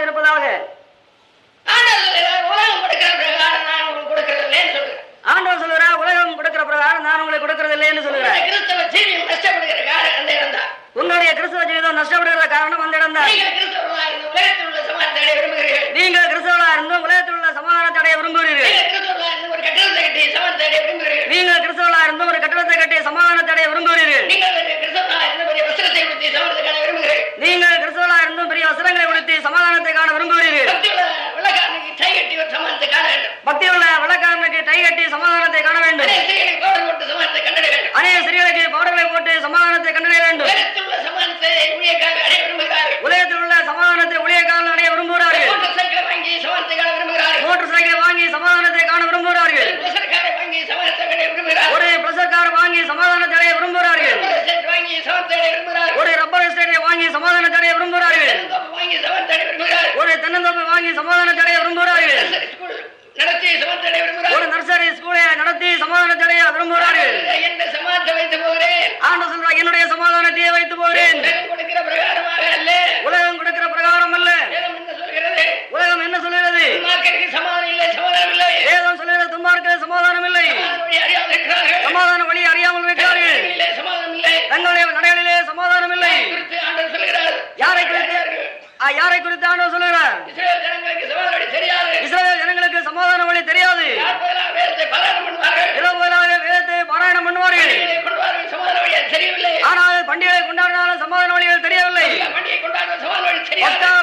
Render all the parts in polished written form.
இருப்பதாக. ஆண்டவர் சொல்லுகிறார், உலகம் கொடுக்கிற பிரகாரம் நான் உங்களுக்கு கொடுக்கிறது இல்லை என்று சொல்லுகிறார். உங்களுடைய கிறிஸ்தவ ஜீவிதம் நஷ்டப்படுகிற காரணம் அந்த இடம் தான். நீங்கள் கிறிஸ்தவர்களா இருந்தும் உலகத்தில் உள்ள சமாதானத்தை அடைய விரும்புகிறீர்கள். நீங்கள் கிறிஸ்தவர்களா இருந்தும் ஒரு கட்டடத்தை கட்டி சமாதானத்தை அடைய விரும்புகிறீர்கள். நீங்கள் கிறிஸ்தவர்களா இருந்தும் பெரிய வஸ்திரங்களை உடுத்தி சமாதானத்தை காண விரும்புகிறீர்கள். பக்தியுள்ள வழக்காரனுக்கு டை கட்டி சமாதானத்தை காண வேண்டும். அநேக ஸ்திரீகளுக்கு பவுடர்களை போட்டு சமாதானத்தை கண்டடைய வேண்டும். உலகத்தில் உள்ள சமாதானத்தை ஊழியக்காரர்கள் அடைய விரும்புகிறார்கள். மோட்டார் சைக்கிளை வாங்கி சமாதானத்தை காண விரும்புகிறார்கள். ஒரு பிரஷர் கார் வாங்கி சமாதானத்தை அடைய விரும்புகிறார்கள். ஒரு ரப்பர் எஸ்டேட்டை வாங்கி சமாதானத்தை அடைய விரும்புகிறார்கள். ஒரு தென்னந்தோப்பை வாங்கி சமாதானத்தை அடைய விரும்புகிறார்கள். ஒரு நர்சரி ஸ்கூலை நடத்தி சமாதானத்தை அடைய விரும்புகிறார்கள். ஆண்டவர் சொல்றார், என்னுடைய சமாதானத்தையே வைத்து போகிறேன். உலகம் கொடுக்கிற பிரகாரம் அல்ல. உலகம் என்ன சொல்கிறது? வேதம் சொல்கிறது துன்மார்க்கருக்கு சமாதானம் இல்லை. சமாதான வழி அறியாமல் இருக்கிறார்கள். தங்களுடைய நடைகளிலே சமாதானம் இல்லை. யாரை குறித்து ஆண்டவர் சொல்லுகிறார்? இஸ்ரவேல் ஜனங்களுக்கு சமாதான வழி தெரியாது. வேதத்தை பாராயணம் பண்ணுவார்கள். ஆனால் பண்டிகை கொண்டாடினாலும் சமாதான வழிகள் தெரியவில்லை.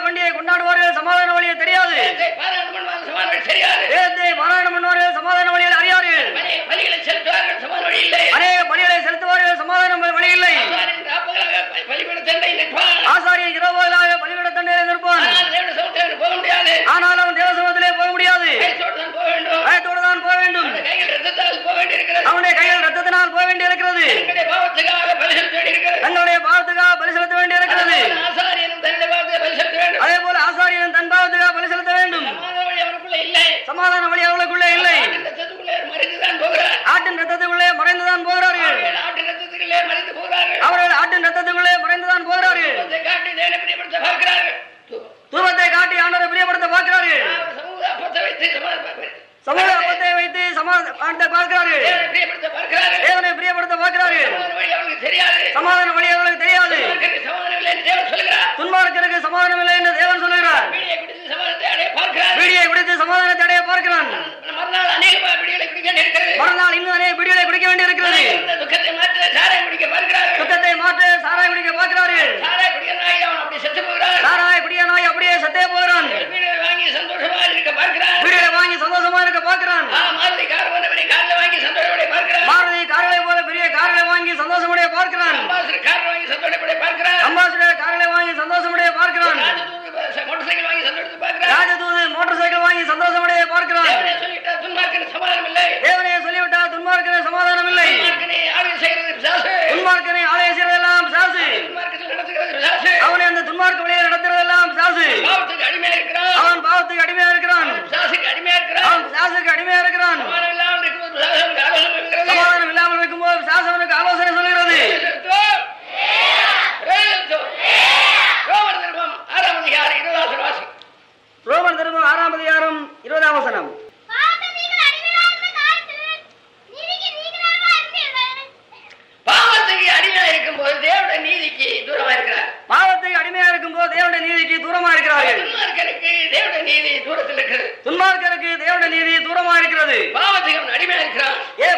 பண்டிகை கொண்டாடுவார்கள், சமாதான வழிகள் தெரியாது. வேதத்தை பாராயணம் பண்ணுவார்கள், சமாதான வழியில் அறியார்கள். அநேக பலிகளை செலுத்துவார்கள், சமாதான வழி இல்லை. ஆசாரியன் இரவுகளாக பலிபீட தண்டையில் நிற்பான். ஆனால் அவன் தேவசமத்திலே போக முடியாது. பயத்தோடு தான் போக வேண்டும். அவனுடைய கையில் ரத்தத்தினால் போக வேண்டி இருக்கிறது. தன்னுடைய பாவத்துக்காக பலி செலுத்த வேண்டி இருக்கிறது. அதே போல ஆசாரியன் தன் பாவத்துக்காக பலி செலுத்த வேண்டும். சமாதான வழி அவர்களுக்குள்ளே இல்லை. ஆட்டின் ரத்தத்துக்குள்ளே மறைந்துதான் போகிறார்கள். அவர்கள் ஆட்டின் ரத்தத்துக்குள்ளே மறைந்துதான் போகிறார்கள். தூபத்தை காட்டி ஆண்டவரை பிரியப்படுத்த பார்க்கிறார்கள். சமூக அப்பத்தை வைத்து சமாதானத்தை பார்க்கிறார்கள். தேவனை பிரியப்படுத்த பார்க்கிறார்கள். சமாதான வழி அவர்களுக்கு தெரியாது. துன்மார்க்கருக்கு சமாதானம் இல்லை என்று தேவன் சொல்லுகிறார். பீடியை குடித்து சமாதானத்தை அடைய பார்க்கிறான். மறுநாள் இன்னும் அநேக பீடிகளை குடிக்க வேண்டி இருக்கிறது. துக்கத்தை மாற்ற சாராயம் குடிக்க பார்க்கிறார்கள். சாராய குடியனாய் அப்படியே செத்தே போகிறான். பீடியை வாங்கி சந்தோஷமா இருக்க பார்க்கிறான். மாருதி கார்களை போல பெரிய கார்களை வாங்கி சந்தோஷமுடைய பார்க்கிறான். அம்பாசிடர் கார்களை வாங்கி சந்தோஷமுடைய பார்க்கிறான். ராஜதூது மோட்டார் சைக்கிள் வாங்கி சந்தோஷமுடைய பார்க்கிறான். தேவனே சொல்லிவிட்டால் துன்மார்க்கனை சமாதானம் இல்லை. துன்மார்க்கனை ஆலய செய்வதெல்லாம் பிசாசு. அவனை அந்த துன்மார்க்க வழியை நடத்துறதெல்லாம் பிசாசு. அவன் பாவத்துக்கு அடிமையா இருக்கிறான். அவன் பிசாசுக்கு அடிமையா இருக்கிறான். சமாதானம் இல்லாமல் இருக்கும்போது பிசாசு அவனுக்கு ஆலோசனை சொல்கிறது. ரோமர் நிருபம் 6ஆம் அதிகாரம் 20ஆம் வசனம். பாவத்துக்கு அடிமையா இருக்கும் போது தேவனுடைய நீதிக்கு தூரமா இருக்கிறார். பாவத்துக்கு அடிமையா இருக்கும் போது தேவனுடைய நீதிக்கு தூரமா இருக்கிறார்கள். துன்மார்க்கருக்கு தேவனுடைய நீதி தூரத்தில் இருக்கிறது. துன்மார்க்கருக்கு தேவனுடைய நீதி தூரமா இருக்கிறது. பாவத்துக்கு அவன் அடிமையா இருக்கிறான்.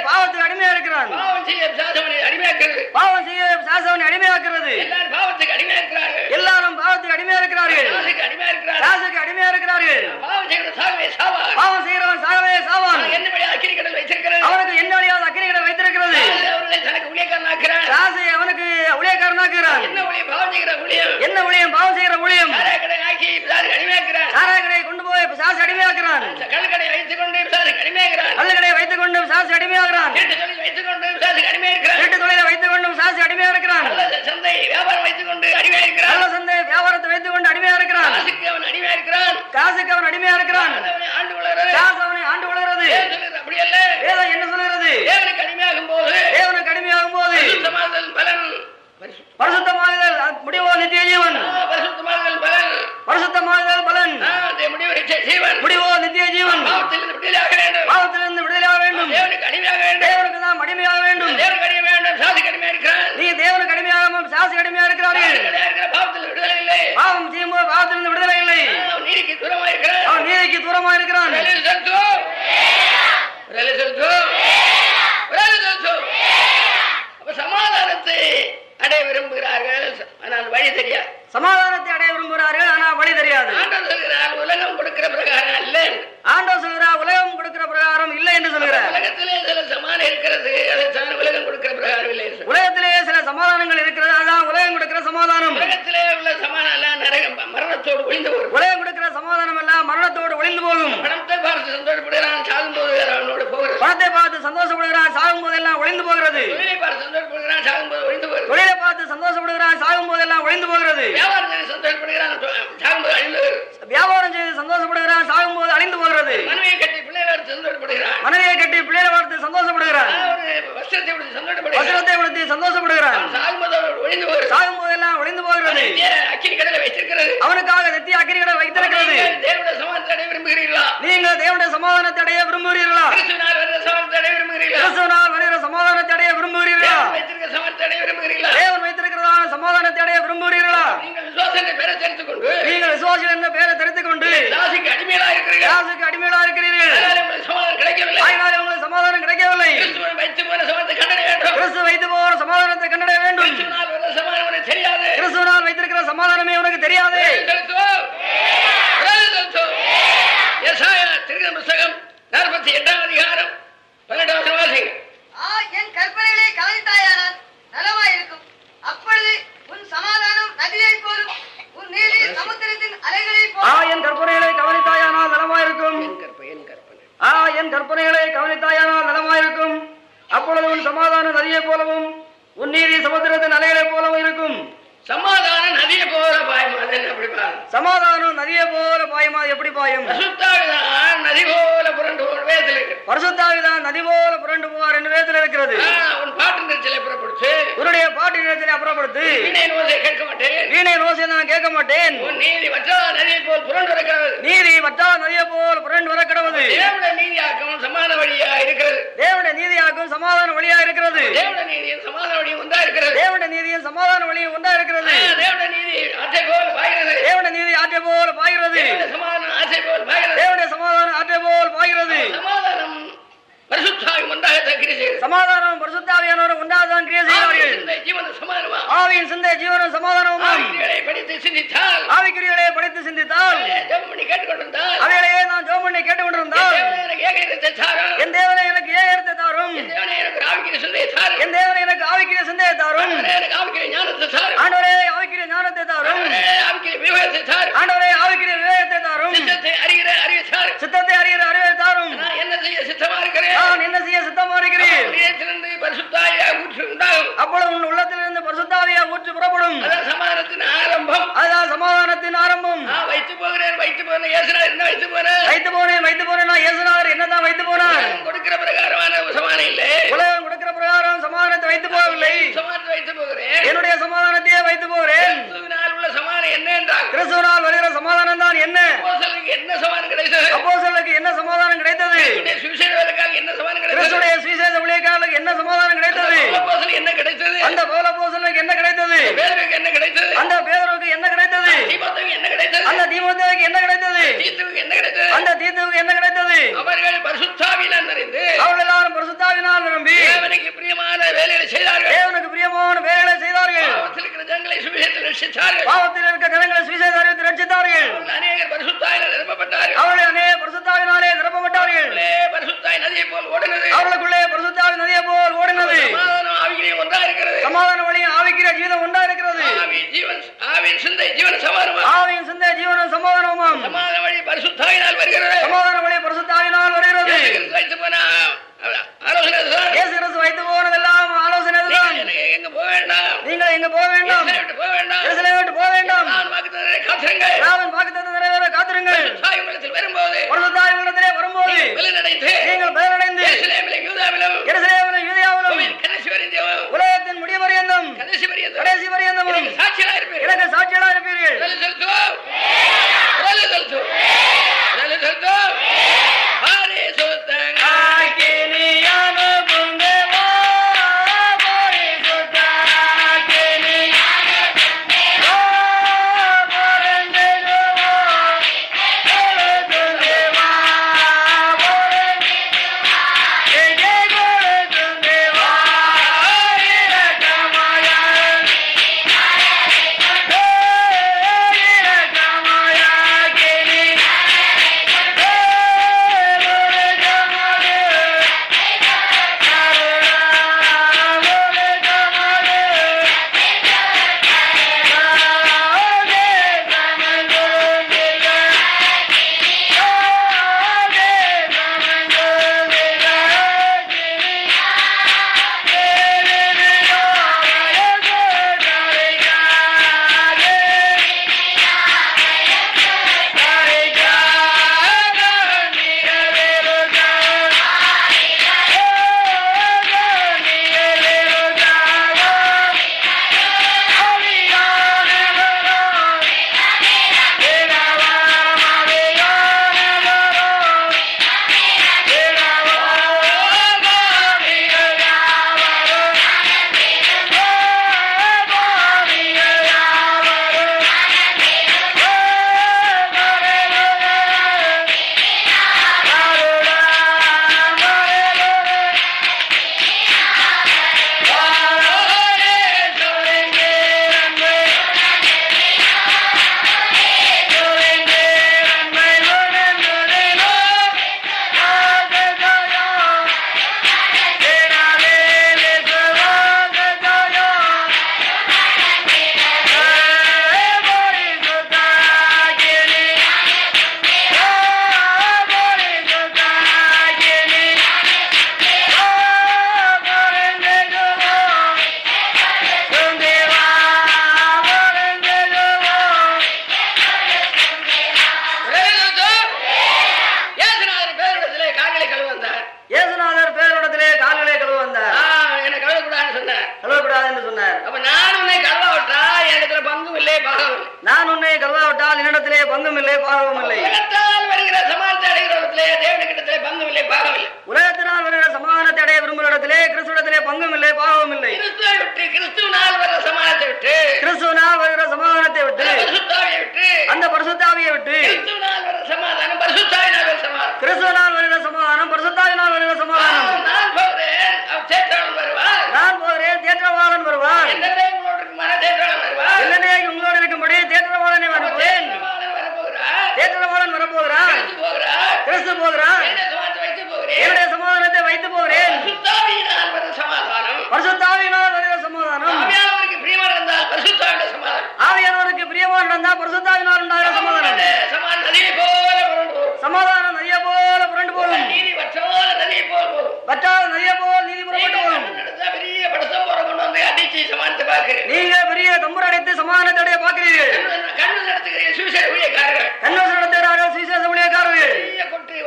பாவத்துக்கு அடிமையா இருக்கிறான். பாவம் செய்ய சாசவனை அடிமையாக்குறது. பாவம் செய்ய சாசவனை அடிமையாக்குறது. எல்லாரும் பாவத்துக்கு அடிமையா இருக்கிறார்கள். எல்லாரும் பாவத்துக்கு அடிமையா இருக்கிறார்கள். ராசுக்கு அடிமையா இருக்கிறார்கள். பாவம் செய்கிறவன் சாகவே சாவான். பாவம் செய்கிறவன் சாகவே சாவான். என்ன வழியாக அக்கினி கடல் வைத்திருக்கிறது. அவனுக்கு என்ன வழியாக அக்கினி கடல் வைத்திருக்கிறது. தனக்கு ஊழியக்காரனாக்குறான். ராசை அவனுக்கு ஊழியக்காரனாக்குறான். என்ன ஊழியம்? பாவம் செய்கிற ஊழியம். என்ன ஊழியம்? பாவம் செய்கிற ஊழியம். சாராயக்கடை கொண்டு போய் பிசாசு அடிமையாக்குறான். கள்ளுக்கடை வைத்துக் கொண்டு பிசாசு அடிமையாகிறான். கள்ளுக்கடை வைத்துக் கொண்டு பிசாசு அடிமையாகிறான். வீட்டு தொழில் வைத்துக் கொண்டு பிசாசு அடிமையாகிறான். வீட்டு தொழிலை வைத்துக் கொண்டு பிசாசு அடிமையா இருக்கிறான். சந்தை வியாபாரம் வைத்துக் கொண்டு அடிமையா இருக்கிறான். நல்ல சந்தை வியாபாரத்தை வைத்துக் கொண்டு அடிமையா இருக்கிறான். காசுக்கு அவன் அடிமையா இருக்கிறான். காசுக்கு அவன் அடிமையா இருக்கிறான். ஆண்டு வளர்றது. காசு அவனை ஆண்டு வளர்றது. அப்படி அல்ல. வேதம் என்ன சொல்கிறது? தேவனுக்கு அடிமையாகும் போது பலன் பரிசுத்தமாகுதல் முடிவோ நித்திய ஜீவன். பரிசுத்தமாகுதல் பலன் முடிவோ நித்திய ஜீவன். பாவத்திலிருந்து விடுதலையாக வேண்டும். தேவனுக்கு தான் அடிமையாக வேண்டும். நீ தேவனுக்கு அடிமையாகாமல் சாசி அடிமையா இருக்கிறார்கள். பாவம் செய்யும்போது பாவத்திலிருந்து விடுதலை இல்லை. அவன் நீதிக்கு தூரமா இருக்கிறான். சமாதானத்தை அடைய விரும்புகிறார்கள், ஆனால் வழி தெரியாது. சமாதானத்தை அடைய விரும்புகிறார்கள், ஆனால் வழி தெரியாது. உலகம் கொடுக்கிற பிரகாரம் அல்ல. ஆண்டவர் சொல்கிறார் உலகம் கொடுக்கிற பிரகாரம் இல்லை என்று சொல்கிறார். உலகத்திலே சில சமாதானம் இருக்கிறது, உலகம் கொடுக்கிற பிரகாரம் இல்லை. உலகத்திலே சில சமாதானங்கள் இருக்கிறது, அதான் உலகம் கொடுக்கிற சமாதானம். உலகத்திலே உள்ள சமாதானம் மரணத்தோடு ஒளிந்து போகும். உலகம் கொடுக்கிற சமாதானம் எல்லாம் மரணத்தோடு ஒளிந்து போகும். பணத்தை பார்த்து சந்தோஷப்படுகிறான், சாகும் போது அவனோடு போகிறது. பணத்தை பார்த்து சந்தோஷப்படுகிறான், சாகும் போதெல்லாம் ஒளிந்து போகிறது. தொழிலை பார்த்து சந்தோஷப்படுகிறான், சாகும் போது ஒளிந்து போகிறது. தொழிலை பார்த்து சந்தோஷப்படுகிறான், சாகும் போதெல்லாம் ஒளிந்து போகிறது. வியாபாரம் செய்து சந்தோஷப்படுகிறான், சாகும் போது அழிந்து போகிறது. வியாபாரம் செய்து சந்தோஷப்படுகிறான், சாகும் போது அழிந்து போகிறது. மனைவியை கட்டி பிள்ளைகளை பார்த்து சந்தோஷப்படுகிறான், மனைவியை கட்டி பிள்ளைகளை பார்த்து சந்தோஷப்படுகிறான். வஸ்திரத்தை உடுத்தி சந்தோஷப்படுகிறான், சாகும் போது ஒளிந்து போகிறது. சாகும் போதெல்லாம் ஒளிந்து போகிறது. அக்கினி கடலை வைத்திருக்கிறது, அவனுக்காக நெத்திய அக்கினி கடலை வைத்திருக்கிறது. தேவனுடைய சமாதானத்தை அடைய விரும்புகிறீர்களா? நீங்கள் தேவனுடைய சமாதானத்தை அடைய விரும்புகிறீர்களா? கிறிஸ்துவினால் வருகிற சமாதானத்தை அடைய விரும்புகிறீர்களா? கிறிஸ்துவினால் வருகிற சமாதானத்தை அடைய விரும்புகிறீர்களா? வைத்திருக்கிற சமாதானத்தை அடைய விரும்புகிறீர்களா? தேவன் வைத்திருக்கிறதான சமாதானத்தை அடைய விரும்புகிறீர்களா? நீங்கள் விசுவாசம் என்ற பெயரை தெரிந்து கொண்டு, நீங்கள் விசுவாசம் என்ற பெயரை தெரிந்து கொண்டு தாசிக்கு அடிமையா இருக்கிறீர்கள், தாசிக்கு அடிமையா இருக்கிறீர்கள். உங்களுக்கு சமாதானம் கிடைக்கவில்லை, அதனால உங்களுக்கு சமாதானம் கிடைக்கவில்லை. கிறிஸ்துவை வைத்து போன சமாதானத்தை கண்டடைய வேண்டும். கிறிஸ்து வைத்து போன சமாதானத்தை கண்டடைய வேண்டும். கிறிஸ்துவினால் வருகிற சமாதானம் உனக்கு தெரியாது. கிறிஸ்துவினால் வைத்திருக்கிற சமாதானமே உனக்கு தெரியாது. யெசாயா தீர்க்கதரிசி புத்தகம் 48ஆம் அதிகாரம் 12ஆம் வசனம். என் கற்பனைகளை கவனித்தாயானால் நலமாயிருக்கும். அப்பொழுது உன் சமாதானம் நதியைப் போலும், உன் நீதி சமுத்திரத்தின் அலைகளைப் போலும். என் கற்பனைகளை கவனித்தாயானால் நலமாயிருக்கும். என் கற்பனைகளை கவனித்தாயானால் நலமாயிருக்கும். அப்பொழுது உன் சமாதானம் நதியைப் போலவும், உன் நீதி சமுத்திரத்தின் அலைகளைப் போலவும் இருக்கும். சமாதானம் நதியை போல பாயுமா? எப்படி பாயும்? சமாதானம் நதியை போல பாயுமா? எப்படி பாயும்? பரிசுத்தாவிதான் நதி போல புரண்டு வேதத்தில் இருக்கு. பரிசுத்தாவிதான் நதி போல புரண்டு போவார் என்று வேதத்தில் இருக்கிறது. உன் பாட்டு நிறுத்தலை புறப்படுத்து, உன்னுடைய பாட்டு நிறுத்தலை அப்புறப்படுத்து. வீணை ஓசை கேட்க மாட்டேன், வீணை ஓசை நான் கேட்க மாட்டேன். உன் நீதி வற்றா நதியை போல் புரண்டு வரக்கிறது, நீதி வற்றா நதியை போல் புரண்டு வரக்கிடவது. தேவனுடைய நீதியாக்கும் சமாதான வழியா இருக்கிறது, தேவனுடைய நீதியாக்கும் சமாதான வழியா இருக்கிறது. தேவனுடைய நீதியும் சமாதான வழியும் ஒன்றா இருக்கிறது, தேவனுடைய நீதியும் சமாதான வழியும் ஒன்றா இருக்கிறது. தேவனுடைய நீதி ஆற்றை போல் பாய்கிறது, தேவனுடைய நீதி ஆற்றை போல் பாய்கிறது. தேவனுடைய சமாதானம் ஆற்றை போல் பாய்கிறது, தேவனுடைய சமாதானம் ஆற்றை போல் பாய்கிறது. சமாதானம் பரிசுத்தாவி ஒன்றாக கிரியை செய்கிறது. சமாதானம் பரிசுத்தாவியானவர் ஒன்றாக தான் கிரியை செய்கிறார்கள். ஜீவன சமாதானமா, ஆவியின் சிந்தை ஜீவன சமாதானமா. ஆவிக்கிரியை படித்து சிந்தித்தால், ஆவிக்கிரியை படித்து சிந்தித்தால், ஜெபம் பண்ணி கேட்டுக்கொண்டிருந்தால், அவைகளையே நான் ஜெபம் பண்ணி கேட்டுக்கொண்டிருந்தால், என் தேவனை எனக்கு ஏகத்தை தாரும், என் தேவனை எனக்கு ஆவிக்கிரிய சிந்தையை தாரும், என் தேவனை எனக்கு ஆவிக்கிரிய சிந்தையை தாரும், எனக்கு ஆவிக்கிரிய ஞானத்தை தாரும், ஆண்டவரே ஆவிக்கிரிய ஞானத்தை தாரும், ஆவிக்கிரிய விவேகத்தை தாரும், ஆண்டவரே ஆவிக்கிரிய விவேகத்தை தாரும், சித்தத்தை அறிகிற அறிவை தாரும், சித்தத்தை அறிகிற அறிவை தாரும். நான் என்ன செய்ய சித்தமா இருக்கிறேன், நான் என்ன செய்ய சித்தமா இருக்கிறேன். உள்ளத்திலிருந்து பரிசுத்தாவியா ஊற்று உண்டாகும், அப்பொழுது உன் உள்ளத்திலிருந்து பரிசுத்தாவியா ஊற்று புறப்படும். அதான் சமாதானத்தின் ஆரம்பம், அதான் சமாதானத்தின் ஆரம்பம். வைத்து போகிறேன், வைத்து போனேன், இயேசுநாதர் என்ன வைத்து போனேன், வைத்து போனேன், வைத்து போனேன், இயேசுநாதர் என்னதான் வைத்து போனார். கொடுக்கிற பிரகாரமான சமாதானம் இல்லை, உலகம் கொடுக்கிற பிரகாரம் சமாதானத்தை வைத்து போகவில்லை. சமாதானத்தை வைத்து போகிறேன், என்னுடைய சமாதானத்தையே வைத்து போகிறேன். கிறிஸ்துவினால் உள்ள சமாதானம் என்ன என்றால், கிறிஸ்துவினால் வருகிற சமாதானம் தான் என்ன. அப்போஸ்தலருக்கு என்ன சமாதானம் கிடைத்தது, அப்போஸ்தலருக்கு என்ன சமாதானம் கிடைத்தது, சுவிசேஷர்களுக்காக என்ன சமாதானம் கிடைத்தது, கிறிஸ்துவின் சுவிசேஷ ஊழியக்காரர்களுக்கு என்ன சமாதானம் கிடைத்தது, அப்போஸ்தலருக்கு என்ன கிடைத்தது, அந்த பவுல் அப்போஸ்தலருக்கு என்ன கிடைத்தது, பேதுருக்கு என்ன கிடைத்தது, அந்த பேதுருக்கு என்ன கிடைத்தது, தீமோத்தேயுக்கு என்ன கிடைத்தது, அந்த தீமோத்தேயுக்கு என்ன கிடைத்தது, தீத்துவுக்கு என்ன கிடைத்தது, அந்த தீத்துவுக்கு என்ன கிடைத்தது. அவர்கள் பரிசுத்தாவினால் நிறைந்து, அவர்கள் எல்லாரும் பரிசுத்தாவினால் நிரம்பி தேவனுக்கு பிரியமான வேலைகளை செய்தார்கள், தேவனுக்கு பிரியமான வேலைகளை செய்தார்கள். பாவத்தில் இருக்கிற ஜனங்களை சுவிசேஷத்தில் ரட்சித்தார்கள், பாவத்தில் இருக்கிற ஜனங்களை சுவிசேஷத்தில் ரட்சித்தார்கள். அநேகர் பரிசுத்தாவினால் நிரப்பப்பட்டார்கள், அவர்கள் அநேக பரிசுத்தாவினாலே நிரப்பப்பட்டார்கள். பரிசுத்தாவி நதியை போல் ஓடினது, அவர்களுக்குள்ளே பரிசுத்தாவி நதியை போல் ஓடினது. சமாதானம் ஆவிக்கிரிய ஒன்றா இருக்கிறது, சமாதான வழியும் ஆவிக்கிற ஜீவனம் ஒன்றா இருக்கிறது. ஆவியின் சிந்தை ஜீவன சமாதானம், ஆவியின் சிந்தை ஜீவன சமாதானமாம். சமாதான வழி பரிசுத்தாவினால் வருகிறது, சமாதான வழி பரிசுத்தாவினால் வருகிறது. வைத்து போன ஆலோசனை, இயேசு கிறிஸ்து வைத்து போனதெல்லாம் ஆலோசனை தான். எங்க போக வேண்டாம், நீங்கள் எங்க போக வேண்டாம், போக வேண்டாம், எருசலேம் விட்டு போக வேண்டாம். அப்ப நான் உன்னை கழுவாவிட்டால் என்னிடத்துல பங்கும் இல்லை பாகம் இல்லை. நான் உன்னை கழுவாவிட்டால் என்னிடத்திலே பங்கும் இல்லை பாகவும் இல்லை. உலகத்தால் வருகிற சமாதானத்தை அடைகிறவர்களே தேவனுக்கிடத்திலே பங்கும் இல்லை பாகம் இல்லை. உலகத்தினால் வருகிற சமாதானத்தை அடைய விரும்புகிற இடத்திலே கிறிஸ்துவிடத்திலே பங்கும் இல்லை பாகவும் இல்லை. கிறிஸ்துவை விட்டு கிறிஸ்துவினால் வருகிற சமாதானத்தை விட்டு கிறிஸ்துவினால் வருகிற சமாதானத்தை விட்டு பரிசுத்தாவியை விட்டு அந்த பரிசுத்தாவியை விட்டு கிறிஸ்துவினால் வருகிற சமாதானம் பரிசுத்தாவினால் வருகிற சமாதானம் கிறிஸ்துவினால் வருகிற சமாதானம் பரிசுத்தாவினால் வருகிற சமாதானம். நான் போகிறேன் தேற்றவாளன் வருவார். நான் போகிறேன் தேற்றவாளன் வருவார். என்னன்னே உங்களோடு இருக்கும்படி தேற்றவாளனை வரப்போகிறேன். தேற்றவாளன் வரப்போகிறார். கிறிஸ்து போகிறார். என்னுடைய சமாதானத்தை வைத்து போகிறேன். பரிசுத்தாவியினால் வருகிற சமாதானம். ஆவியானவருக்கு பிரியமாக இருந்தால் பரிசுத்தாவினால் உண்டாகிற சமாதானம். சமாதானம் நதியை போல புரண்டு போகும். வற்றாத நதியை போல் நீதி புறப்பட்டு போகும். நீங்க பெரிய தம்புர அடைத்து சமாதானத்தை பார்க்கிறீர்கள். கண்ணோசம் நடத்துகிறார்கள் சுவிசேஷ ஊழியக்காரர்கள்.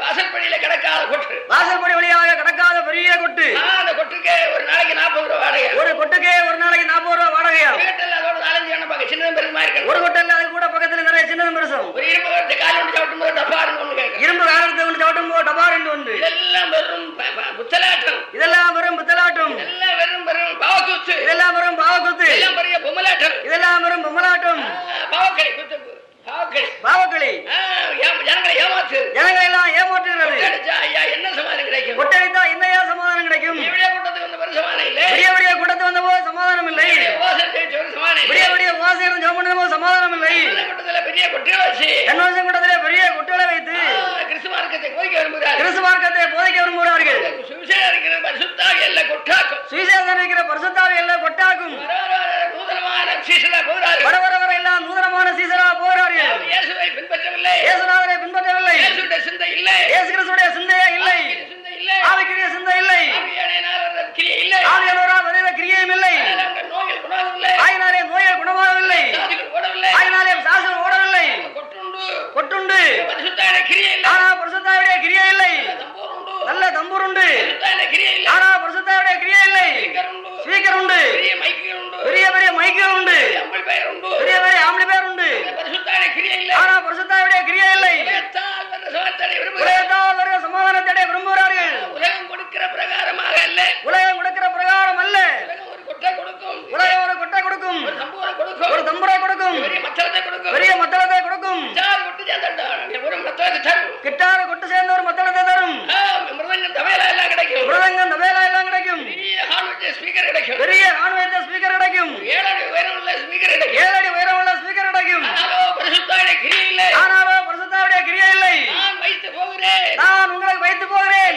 வாசல்படியில கிடக்காத கொட்டு, வாசல்படி வழியாக கிடக்காத பெரிய கொட்டு. அந்த கொட்டுக்கு ஒரு நாளைக்கு 40 ரூபாய் வாடகை. ஒரு கொட்டுக்கு ஒரு நாளைக்கு 40 ரூபாய் வாடகையா? அதோட 4 எண்ணம் பார்க்க சின்னதும் பெருமா இருக்கு. ஒரு கொட்டல்ல அது கூட பக்கத்துல நிறைய சின்னதும் பெருசும். ஒரு இரும்பு காலத்தை கால் ஒன்று சவுட்டும் போது டபார்னு ஒன்று கேட்கும். இரும்பு காலத்தை ஒன்று சவுட்டும் போது டபார்னு ஒன்று. இதெல்லாம் வெறும் புத்தலாட்டம். இதெல்லாம் வெறும் புத்தலாட்டம். இதெல்லாம் வெறும் பாவக்கூத்து. இதெல்லாம் வெறும் பாவக்கூத்து. இதெல்லாம் பெரிய பொம்மலாட்டம். இதெல்லாம் வெறும் பொம்மலாட்டம். பாவக்களி பாவக்களி ஜனங்களை ஏமாற்று. ஜனங்களை எல்லாம் ஏமாற்றுகிறது. என்ன சமாதானம் கிடைக்கும்? கொட்டடித்தா என்னையா சமாதானம் கிடைக்கும்? விடிய கூட்டத்துக்கு வந்த சமாதானம் இல்லை. விடிய கூட்டத்து வந்த போது சமாதானம் இல்லை. விடிய வாசம் ஜெபம் சமாதானம் இல்லை. பெரிய கொட்டை வச்சு கன்வென்ஷன் கூட்டத்திலே பெரிய கொட்டலை வைத்து கிறிஸ்து மார்க்கத்தை போதிக்க விரும்புகிறார்கள். கிறிஸ்து மார்க்கத்தை போதிக்க விரும்புகிறார்கள். சுவிசேஷம் இருக்கிற பரிசுத்தாவி எல்லாம் கொட்டாக்கும். சுவிசேஷம் இருக்கிற பரிசுத்தாவி எல்லாம் கொட்டாக்கும். நூதனமான சீசரா போகிறார்கள். வர வர வர எல்லாம் நூதனமான சீசரா போகிறார்கள். இயேசுவை பின்பற்றவில்லை. இயேசுநாதரை பின்பற்றவில்லை. இயேசுவுடைய சிந்தை இல்லை. இயேசு கிறிஸ்துவுடைய சிந்தையே இல்லை. ஆவிக்குரிய சிந்தை இல்லை. ஆவியானவரால் வருகிற கிரியையும் இல்லை. ஆயினாலே நோய்கள் குணமாகவில்லை. ஆயினாலே சாசனம் ஓடவில்லை. கொட்டுண்டு ஆனா பரிசுத்தாவுடைய கிரியை இல்லை. நல்ல தம்பூருண்டு ஆனா பரிசுத்தாவுடைய கிரியை இல்லை. ஸ்பீக்கர் உண்டு. பெரிய பெரிய மைக்குகள் உண்டு. பெரிய பெரிய ஆம்பளை பேர் உண்டு. ஆனா பரிசுத்தாவுடைய கிரியை இல்லை. உலகத்தால் வருகிற சமாதானத்தை விரும்புகிறார்கள். உலகம் கொடுக்கிற பிரகாரமாக அல்ல. உலகம் கொடுக்கிற பிரகாரம் அல்ல. உலகம் ஒரு கொட்டை கொடுக்கும். ஒரு தம்புரை கொடுக்கும். பெரிய மத்தளத்தை கொடுக்கும். கிட்டார கொட்டு சேர்ந்த ஒரு மத்தளத்தை தரும். மிருதங்கம் தபேலா எல்லாம் கிடைக்கும். பெரிய ஆண்வைத்த ஸ்பீக்கர் கிடைக்கும். 7 அடி உயரமுள்ள ஸ்பீக்கர் கிடைக்கும். ஆனாலோ பரிசுத்தாவுடைய கிரியை இல்லை. நான் உங்களுக்கு வைத்து போகிறேன்.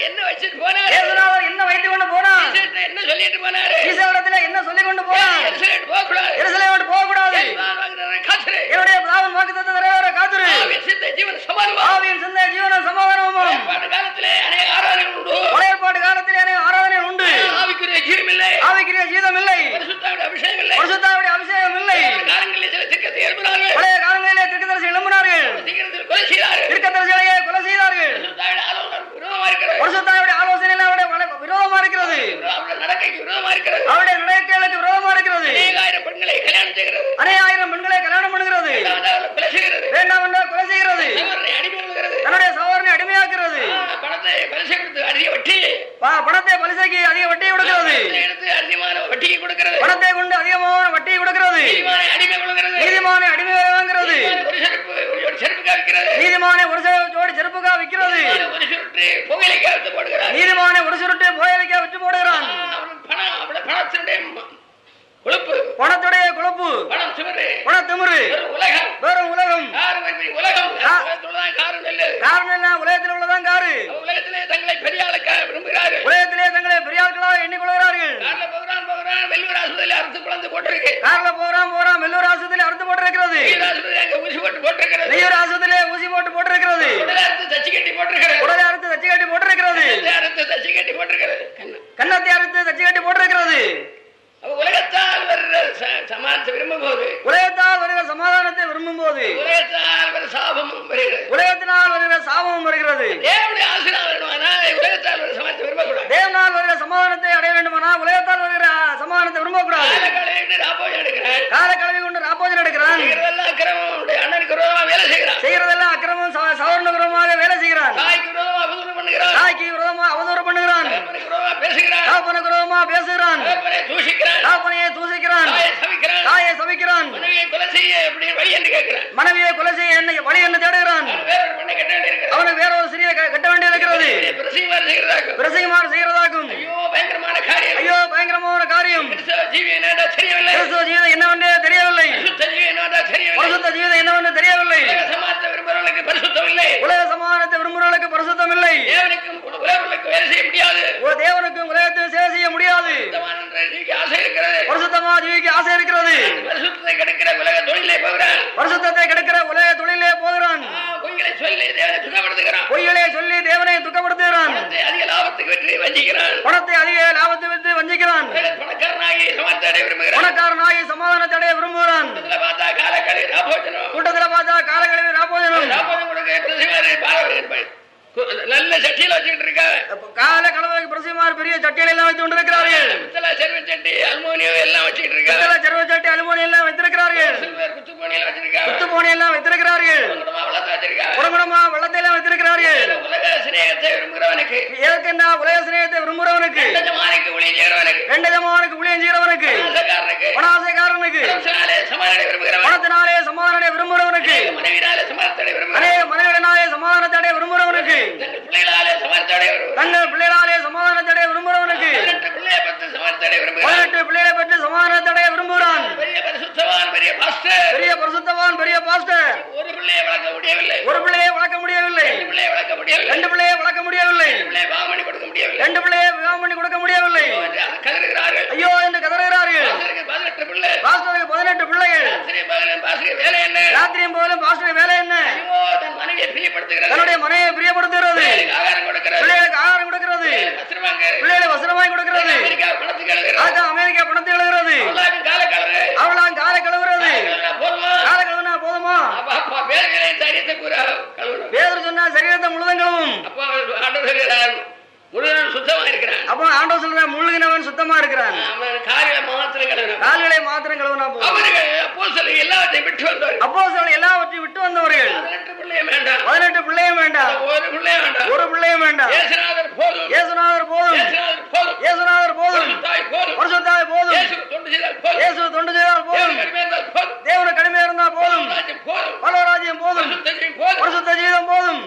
என்ன வைத்துக் கொண்டு போனார்? என்ன சொல்லிட்டு போனார்? என்ன சொல்லிக் கொண்டு போனார்? எருசலேம் போகக்கூடாது. என்னுடைய பிதாவின் வாக்குத்தத்தத்தை நிறைவேற காத்திரு. ஆவியின் சிந்தை ஜீவன சமாதானமும். பழைய ஏற்பாட்டு காலத்திலே அநேக ஆராதனை உண்டு. ஆவிக்குரிய ஜீதம் இல்லை. பரிசுத்தாவுடைய அபிஷேகம் இல்லை. பழைய காலங்களிலே தீர்க்கதரிசி எழும்பினார்கள். தீர்க்கதரிசிகளையே கொலை செய்தார்கள். பரிசுத்தாவுடைய ஆலோசனையில் அவருடைய விரோதமா இருக்கிறது. அவருடைய நடக்கைகளுக்கு விரோதமா இருக்கிறது. அநேகாயிரம் பெண்களை கல்யாணம் பண்ணுகிறது. வேண்டாம் என்றால் கொலை செய்கிறது. தன்னுடைய சகோதரனை அடிமையாக்குறது. பணத்தை பலிசைக்கு அதிக வட்டியை கொடுக்கிறது. பணத்தை கொண்டு அதிகமான வட்டியை கொடுக்கிறது. நீதிமான அடிமை வாங்குகிறது. நீதிமான ஒரு ஜோடி செருப்புக்கா விற்கிறது. நீதிமான ஒரு சுருட்டு புகையிலைக்கா விட்டு போடுகிறான். பணத்துடைய கொழுப்பு, பணத்திமிரு, வெறும் உலகம். காரணம் உலகத்தில் உள்ளதான் காரு. உலகத்திலே தங்களை பெரிய ஆட்களாக எண்ணிக்கொள்கிறார்கள். வெள்ளூர் ஆஸ்பத்திரியில் அறுத்து குழந்தை போட்டிருக்கு. கார்ல போறான் வெள்ளூர் ஆஸ்பத்திரியில் அறுத்து போட்டிருக்கிறது. நெய்யூர் ஆஸ்பத்திரியிலே ஊசி போட்டு போட்டிருக்கிறது. உடலை அறுத்து தச்சு கட்டி போட்டிருக்கிறது. கன்னத்தை அறுத்து தச்சு கட்டி போட்டிருக்கிறது. உலகத்தால் வருகிற சமாதானத்தை விரும்பும் போது, உலகத்தால் வருகிற சமாதானத்தை விரும்பும் போது, உலகத்தால் வருகிற சாபமும் வருகிறது. உலகத்தினால் வருகிற சாபமும் வருகிறது. தேவனுடைய ஆசீர்வாதம் வேண்டுமானால் உலகத்தால் வருகிற சமாதானத்தை விரும்பக்கூடாது. தேவனால் வருகிற சமாதானத்தை அடைய வேண்டுமானால் உலகத்தால் வருகிற சமாதானம் சமாதானத்தை விரும்பக்கூடாது. கால கழுவி கொண்டு ராபோஜனம் எடுக்கிறான். செய்யறதெல்லாம் அக்கிரமம் சவர்ண விரோதமாக வேலை செய்கிறான். தாய்க்கு விரோதமா அவதூறு பண்ணுகிறான். தாப்பனுக்கு விரோதமா பேசுகிறான். தாப்பனையை தூசிக்கிறான். தாயை சபிக்கிறான். மனைவியை கொலை செய்ய என்ன வழி என்ன தேடுகிறான். அவனுக்கு வேற ஒரு சிறிய கட்ட வேண்டி இருக்கிறது. பிரசைமாறு செய்கிறதாகும். ஐயோ பயங்கரமான காரியம். கிறிஸ்துவ ஜீவிதம் என்னவென்றே தெரியவில்லை. பரிசுத்த ஜீவிதம் என்னவென்று தெரியவில்லை. உலக சமாதானத்தை விரும்புகிறவர்களுக்கு பரிசுத்தம் இல்லை. தேவனுக்கும் உலகத்தில் சேவை செய்ய முடியாது. பரிசுத்தமா ஜீவிக்க ஆசை இருக்கிறது. பரிசுத்தத்தை கெடுக்கிற உலக தொழிலே போகிறான். பொய்களை சொல்லி தேவனை துக்கப்படுத்துகிறான். பணத்தை அதிக லாபத்தை விட்டு வஞ்சிக்கிறான். பணக்காரனாகி சமாதானத்தை அடைய விரும்புகிறான். கூட்டத்தில் பார்த்தா காலக்கழிவு ராபோஜனம் நல்ல சட்டியில வச்சுக்கிட்டு இருக்காங்க. கால கலவைக்கு பிரசிமார் பெரிய சட்டியில எல்லாம் வைத்து கொண்டிருக்கிறார்கள். சர்வ சட்டி அலுமினியம் எல்லாம் வச்சுக்கிட்டு இருக்காங்க. சர்வ சட்டி அலுமினியம் எல்லாம் வைத்திருக்கிறார்கள். குத்துப்போனி எல்லாம் வைத்திருக்கிறார்கள். குடங்குடமா வெள்ளத்தை எல்லாம் வைத்திருக்கிறார்கள். உலக சிநேகத்தை விரும்புகிறவனுக்கு ஏற்கனவே உலக சிநேகத்தை விரும்புகிறவனுக்கு ரெண்டமானுக்கு ஊழியம் செய்கிறவனுக்கு பணாசைக்காரனுக்கு பணத்தினாலே சமாதானத்தை விரும்புகிறவனுக்கு அநேக மனைவிடனாலே சமாதானத்தை அடைய விரும்புகிறவனுக்கு தங்கள் பிள்ளைகளாலே சமாதானத்தை அடைய விரும்புகிறவனுக்கு 18 பிள்ளைகளை பற்றி சமாதானத்தை அடைய விரும்புகிறான். பெரிய பரிசுத்தவான் பெரிய பாஸ்டர். ஒரு பிள்ளையை வளர்க்க முடியவில்லை. 2 பிள்ளையை வளர்க்க முடியவில்லை. 2 பிள்ளையை வளர்க்க முடியவில்லை. 2 பிள்ளையை விவாகம் பண்ணி கொடுக்க முடியவில்லை. ஐயோ என்று கதறுகிறார்கள். பாஸ்டருக்கு 18 பிள்ளைகள். ராத்திரியும் போதும் பாஸ்டருக்கு வேலை என்ன? தன்னுடைய மனைவியை பிரியப்படுத்துகிறது. பிள்ளைகளுக்கு ஆகாரம் கொடுக்கிறது. பிள்ளைகளை வசனமாய் கொடுக்கிறது. அமெரிக்கா பணத்தை எழுதுகிறது. அவளாம் காலை கழுவுறது. காலை கழுவுனா போதுமா? பேதர் சொன்னா சரீரத்தை முழுதும் கழுவும். சுத்தமா இருக்கிறான். அப்ப ஆண்டவர் சொல்ற முழுகினவன் சுத்தமா இருக்கிறான். கால்களை மாத்திரம் கழுவுனா போதும். அப்போஸ்தலர்கள் எல்லாவற்றையும் விட்டு வந்தவர்கள். அப்போஸ்தலர்கள் எல்லாவற்றையும் விட்டு வந்தவர்கள். 18 பிள்ளையும் வேண்டாம். ஒரு பிள்ளையும் வேண்டாம். இயேசுநாதர் போதும். இயேசுநாதர் போதும். பரிசுத்தாய் போதும். இயேசு தொண்டு செய்தால் போதும். தேவன கடுமையா இருந்தா போதும். பரலோராஜ்யம் போதும். பரிசுத்த ஜீவிதம் போதும்.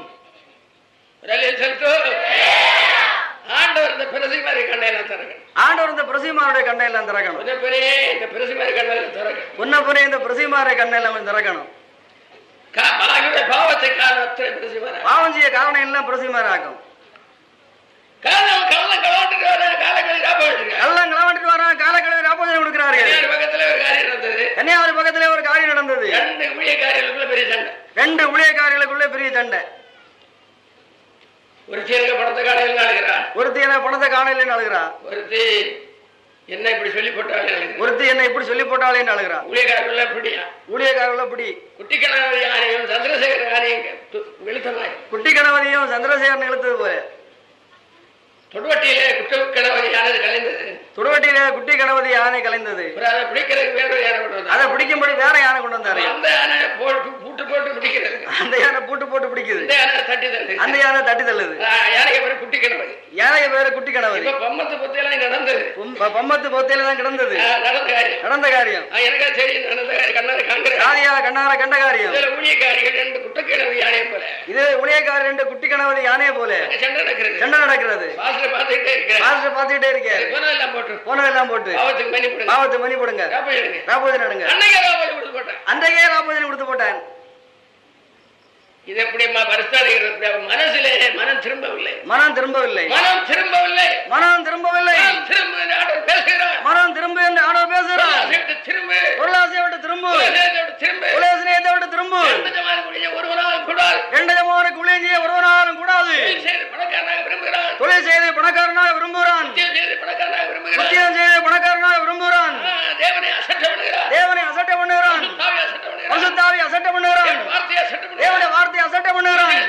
ஆண்டவர் இந்த பிரசிமாரை கண்ணையெல்லாம் திறக்கணும். ஆண்டவர் இந்த பிரசிமாருடைய கண்ணையெல்லாம் திறக்கணும். இந்த பிரசிமாரை கண்ணையெல்லாம் திறக்கணும். உன்னப்பனே இந்த பிரசிமாரை கண்ணையெல்லாம் திறக்கணும். பாவத்தை காரணம் பாவம் செய்ய காரணம் எல்லாம் பிரசிமாராகும். கள்ளம் களவாண்டுட்டு வரான். காலக்கழிவு ராபோஜனம் கொடுக்கிறார்கள். கன்னியாகுமரி பக்கத்திலே ஒரு காரியம் நடந்தது. 2 ஊழியக்காரர்களுக்குள்ள பெரிய சண்டை. ஒருத்தி பணத்தை காணையில் அழுகிறான். ஒருத்தி என்ன பணத்தை காணையில் அழுகிறான். ஒருத்தி என்ன இப்படி சொல்லி போட்டாலே ஒருத்தி என்ன இப்படி சொல்லி போட்டாலே அழுகிறான். ஊழியக்காரர்கள் பிடி குட்டி கணவதி ஆணையம் சந்திரசேகர் ஆணையம் வெளுத்தமாய் குட்டி கணவதியும் சந்திரசேகரன் இழுத்தது போல தொடுவட்டியிலே குட்டி கணவதி யானை கலைந்தது. தொடுவட்டியிலே குட்டி கணவதி யானை கலைந்தது. அதை பிடிக்கிறதுக்கு வேற யானை கொண்டு வந்தார். அதை பிடிக்கும்படி வேற யானை கொண்டு வந்தாரு. அந்த யானை பூட்டு போட்டு பிடிக்கிறது. அந்த யானை பூட்டு போட்டு பிடிக்குது. அந்த யானை தட்டி தள்ளுது. யானைக்கு பேரு குட்டி கணவதி. யானைக்கு பேரு குட்டி கணவதி. பம்மத்து பொத்தையில நடந்தது. பம்மத்து பொத்தையில தான் கிடந்தது. நடந்த காரியம் எனக்கு சரி நடந்த கண்ணார கண்ட காரியம். ஊழியக்காரிகள் 2 குட்டி கணவதி யானையை போல. இது ஊழியக்காரர் 2 குட்டி கணவதி யானையை போல சண்டை நடக்கிறது. பாத்துக்கிட்டே இருக்கேன். போனதெல்லாம் போட்டு பாவத்துக்கு மணி போடுங்க. ராபோஜனம் எடுங்க. அன்றைக்கே ராபோஜனம் கொடுத்து போட்டான். இது எப்படி மனசிலே மனம் திரும்பவில்லை. மனம் திரும்பவில்லை. மனம் திரும்பவில்லை. மனம் திரும்பவில்லை. மனம் திரும்ப என்று ஆண்டவர் பேசுகிறார். பொருளாசையை விட்டு திரும்ப. உலக சிநேகத்தை விட்டு திரும்ப. 2 ஜமானுக்கு ஊழியம் செய்ய ஒருவனாலும் கூடாது. தொழில் செய்து பணக்காரனாக விரும்புகிறான். முக்கியம் செய்து பணக்காரனாக விரும்புகிறான். தேவனை அசட்டை பண்ணுகிறான். பரிசுத்தாவி அசட்டை பண்ணுகிறான். தேவனுடைய வார்த்தையை அசட்டை பண்ணுகிறான்.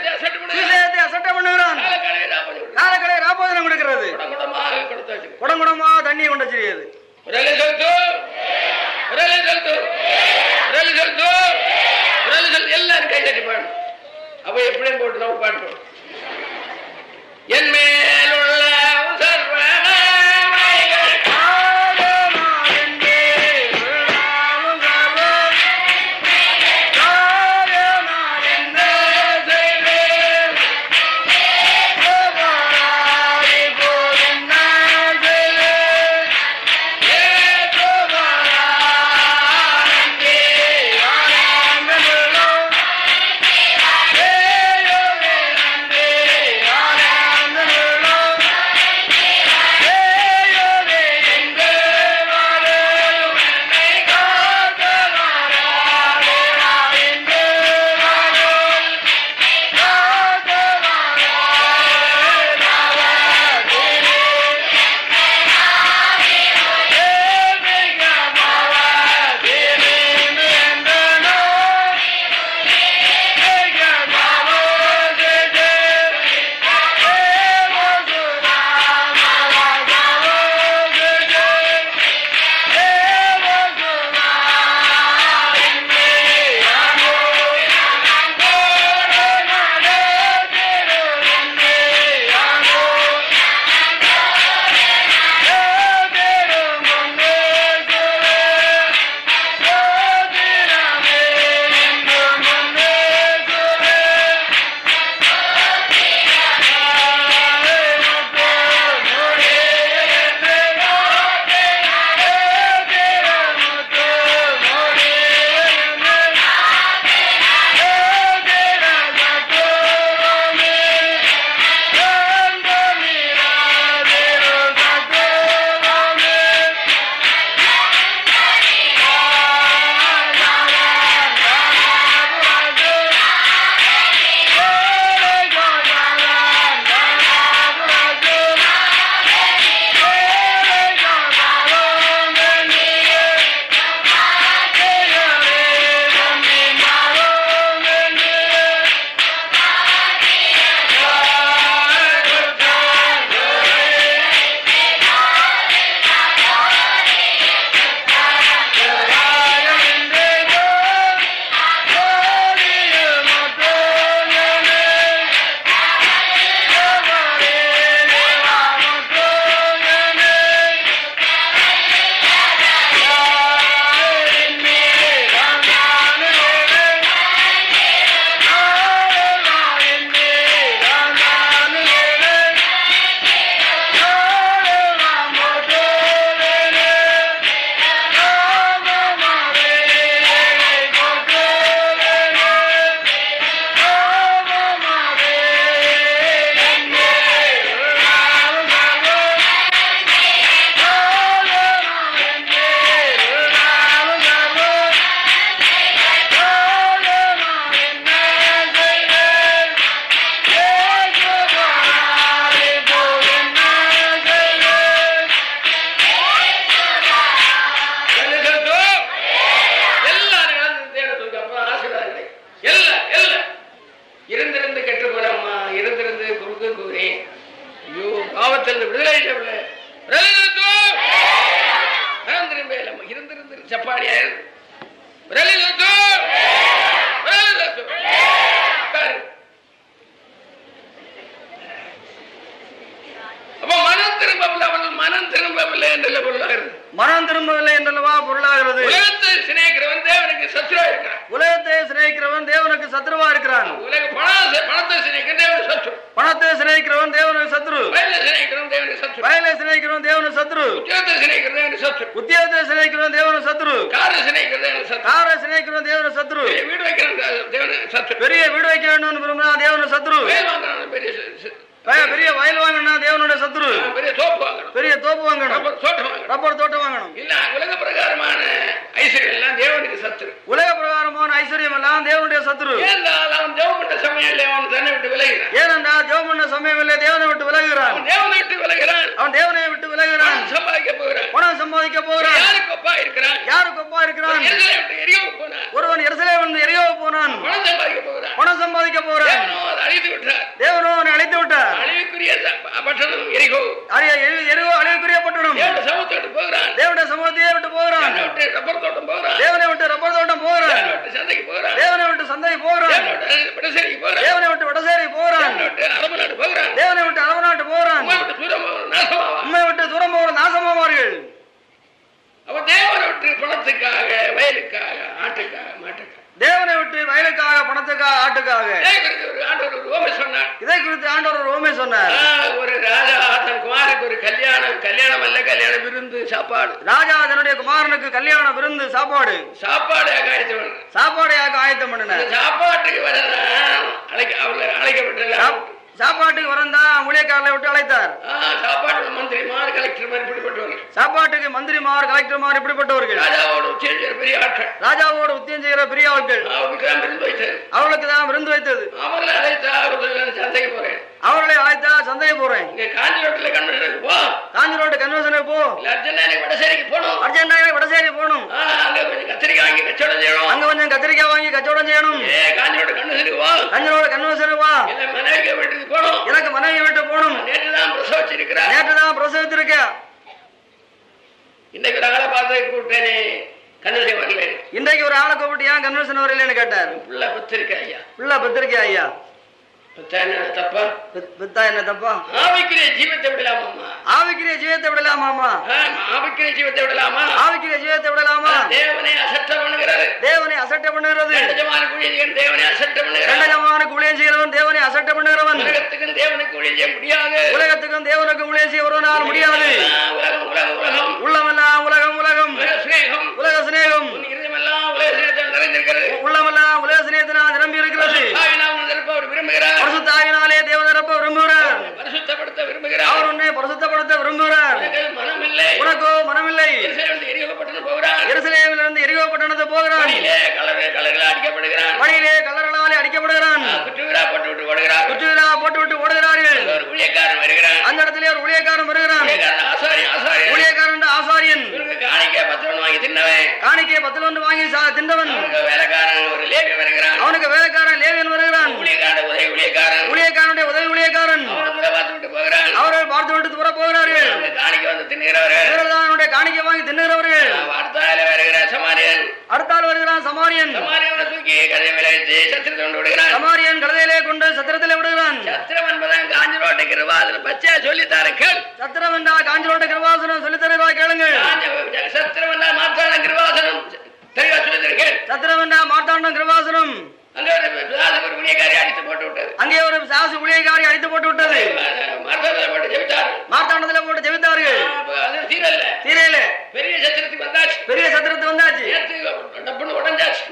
விஷயத்தை அசட்டை பண்ணுகிறான். காலக்கடை ராபோஜனம் என் மேலுள்ள மனம் திரும்பவில்லை என்றல்லவா பொருளாகிறது. உலகத்தை சிநேகிக்கிறவன் தேவனுக்கு சத்ருவா இருக்கிறான். உலகத்தை சிநேகிக்கிறவன் தேவனுக்கு சத்ருவா இருக்கிறான். பணத்தை சிநேகிக்கிறவன் தேவனுக்கு சத்ரு. பணத்தை சிநேகிக்கிறவன் தேவனுக்கு சத்ரு. வயலை சிநேகிக்கிறவன் தேவனுக்கு சத்ரு. வயலை சிநேகிக்கிறவன் தேவனுக்கு சத்ரு. உத்தியோகத்தை சிநேகிக்கிறவன் தேவனுக்கு சத்ரு. உத்தியோகத்தை சிநேகிக்கிறவன் தேவனுக்கு சத்ரு. காரை சிநேகிக்கிறவன் தேவனுக்கு சத்ரு. காரை சிநேகிக்கிறவன் தேவனுக்கு சத்ரு. வீடு வைக்கிறவன் தேவனுக்கு சத்ரு. பெரிய வீடு வைக்க வேண்டும் விரும்பினா தேவனுக்கு சத்ரு. பெரிய வயல் வாங்கணும் தேவனுடைய சத்ரு. பெரிய தோப்பு வாங்கணும். பெரிய தோப்பு வாங்கணும். ரப்பர் தோட்டம் வாங்கணும். இல்ல உலக பிரகாரமான ஐஸ்வர்யம் எல்லாம் தேவனுக்கு சத்ரு. உலக பிரகாரமான ஐஸ்வர்யம் எல்லாம் தேவனுடைய சத்ரு. ஏனென்றால் அவன் ஜெபம் பண்ண சமயம் அவன் தன்னை விட்டு விலகிறான். ஏனென்றால் ஜெபம் பண்ண சமயம் இல்லை தேவனை விட்டு விலகுகிறான். தேவனை விட்டு விலகிறான். அவன் தேவனை விட்டு விலகுகிறான். சம்பாதிக்க போகிறான். பணம் சம்பாதிக்க போகிறான். யாருக்கு ஒப்பா இருக்கிறான்? யாருக்கு ஒப்பா இருக்கிறான்? ஒருவன் எருசலேம் எரியோவு போனான். பணம் சம்பாதிக்க போகிறான். பணம் சம்பாதிக்க போகிறான். அழித்து விட்டார். தேவனோ அவனை அழித்து விட்டார். அழிவுக்குரிய பட்டணம் எரிகோ. எரிகோ அழிவுக்குரிய பட்டணம். தேவனுடைய சமூகத்தை விட்டு போகிறான். தேவனுடைய சமூகத்தையே விட்டு போகிறான். ரப்பர் தோட்டம் போகிறான். தேவனை விட்டு ரப்பர் தோட்டம் போகிறான். சந்தைக்கு போகிறான். தேவனை விட்டு சந்தைக்கு போகிறான். வடசேரிக்கு போகிறான். தேவனை விட்டு வடசேரி போகிறான். அரபு நாடு போகிறான். தேவனை விட்டு அரபு ஆட்டுக்காக. இதை குறித்து ஆண்டவர் ரோமே சொன்னார். ஒரு ராஜா தன் குமாரனுக்கு ஒரு கல்யாணம் அல்ல கல்யாண விருந்து சாப்பாடு. ராஜா தன்னுடைய குமாரனுக்கு கல்யாண விருந்து சாப்பாடு சாப்பாடையாக ஆயத்தம் பண்ணினார். சாப்பாட்டுக்கு வர அழைக்கப்பட்ட சாப்பாட்டுக்கு வரந்தான் ஊழியக்காரர்களை விட்டு அழைத்தார். சாப்பாட்டுக்கு மந்திரிமார் கலெக்டர்மார் இப்படிப்பட்டவர்கள். சாப்பாட்டுக்கு மந்திரிமார் கலெக்டர்மார் இப்படிப்பட்டவர்கள். ராஜாவோடு உத்தியம் செய்கிற பெரிய ஆட்கள். ராஜாவோடு உத்தியம் செய்கிற பெரிய ஆட்கள். அவர்களுக்கு தான் விருந்து வைத்தது. அவர்களை அழைத்தா சந்தைக்கு போறேன். அவர்களை அழைத்தா சந்தைக்கு போறேன். காஞ்சி ரோட்டுல கன்வென்ஷனுக்கு போ. காஞ்சி ரோட்டு கன்வென்ஷனுக்கு போ. வடசேரிக்கு போகணும். வடசேரி போகணும். அங்க கொஞ்சம் கத்திரிக்காய் வாங்கி கச்சோடம் செய்யணும். அங்க கொஞ்சம் கத்திரிக்காய் வாங்கி கச்சோடம் செய்யணும். காஞ்சி ரோட்டு கன்வென்ஷனுக்கு வா. காஞ்சி ரோடு கன்வென்ஷனுக்கு வா. மனைவி வீட்டுக்கு போகணும். எனக்கு மனைவி வீட்டு போகணும். நேற்றுதான் பிரசவிச்சிருக்கிறா. நேற்றுதான் பிரசவித்திருக்க. இன்னைக்கு ஒரு ஆளை பார்த்து கூப்பிட்டேனே கன்வென்ஷன் வரல. இன்றைக்கு ஒரு ஆளை கூப்பிட்டு ஏன் கன்வென்ஷன் வரலன்னு கேட்டார். புள்ள பத்திரிக்கை ஐயா. புள்ள பத்திரிக்கை ஐயா. தப்பா பித்தா என்ன தப்பா? ஆவிக்கிற ஜீவத்தை விடலாமா? ஆவிக்கிற ஜீவத்தை விடலாமா? ஆவிக்கிற ஜீவத்தை விடலாமா? ஆவிக்கிற ஜீவத்தை விடலாமா? தேவனை அசட்டை பண்ணுகிறது. தேவனை அசட்டை பண்ணுகிறது. ரெண்டஜமான ஊழியன் தேவனை அசட்டை பண்ணுகிறான். ரெண்டஜமான ஊழியம் செய்கிறவன் தேவனை அசட்டை பண்ணுகிறவன். உலகத்துக்கும் தேவனுக்கு ஊழியம் செய்ய முடியாது. உலகத்துக்கும் தேவனுக்கு ஊழியம் செய்ய ஒருவனால் முடியாது. உலகம் உலகம் உலகம் உள்ளமெல்லாம் உலகம் உலகம் சிநேகம் உலக சிநேகம் இருதயமெல்லாம் உலக சிநேகத்தில் நிறைந்திருக்கிறது. உள்ளமெல்லாம் உலக சிநேகத்தினால் நிரம்பி இருக்கிறது. விரும்புகிறார். பரிசுத்தாவினாலே தேவன் நிரப்ப விரும்புகிறார். பரிசுத்தப்படுத்த விரும்புகிறார். அவர் உன்னை பரிசுத்தப்படுத்த விரும்புகிறார். மனமில்லை. உனக்கோ மனமில்லை. எருசலேமிலிருந்து எரிகோ பட்டணத்துக்கு போகிறார். கல்லறைகளால் அடிக்கப்படுகிறான். வழியிலே கல்லறைகளால் அடிக்கப்படுகிறான். குற்றுவிழா போட்டு விட்டு ஓடுகிறார்கள். ஊழியக்காரன் வருகிறான். அந்த இடத்திலே ஒரு ஊழியக்காரன் வருகிறான். ஊழியக்காரன் ஆசாரியன். காணிக்கை 10 வாங்கி தின்னவன். காணிக்கை 10 வாங்கி தின்னவன். வேலைக்காரன் ஒரு லேவி வருகிறான். அவனுக்கு வேலைக்காரன் லேவியன் வருகிறான். ஊழியக்காரனுடைய உதவி ஊழியக்காரன் அவர்கள் பார்த்து விட்டு தூர போகிறார்கள். காணிக்கை வந்து தின்னுகிறவர்கள். காணிக்கை வாங்கி தின்னுகிறவர்கள். அடுத்தால் வருகிறான் சமாரியன். தூக்கி கதையில வச்சு சத்திரத்தை கொண்டு விடுகிறான். சமாரியன் கழுதையிலே கொண்டு சத்திரத்திலே விடுகிறான். சத்திரம் என்பதான் காஞ்சி ரோட்டை கிருபாசனம் பச்சையா சொல்லித்தாருங்கள். சத்திரம் என்றால் காஞ்சி ரோட்டை கிருபாசனம் சொல்லித்தருவா கேளுங்கள். சத்திரம் என்றால் மாற்றான கிருபாசனம் தெளிவா சொல்லித்தருங்கள். சத்திரம் என்றால் மாற்றாண்டம் கிருபாசனம். அங்கே ஒரு ஊழியக்காரி அடித்து போட்டு விட்டது. அங்கே ஒரு சாசு ஊழியக்காரி அடித்து போட்டு விட்டது. மார்த்தாண்டத்தில் போட்டு ஜெபித்தார்கள். தீரையில பெரிய சத்திரத்துக்கு வந்தாச்சு. பெரிய சத்திரத்துக்கு வந்தாச்சு.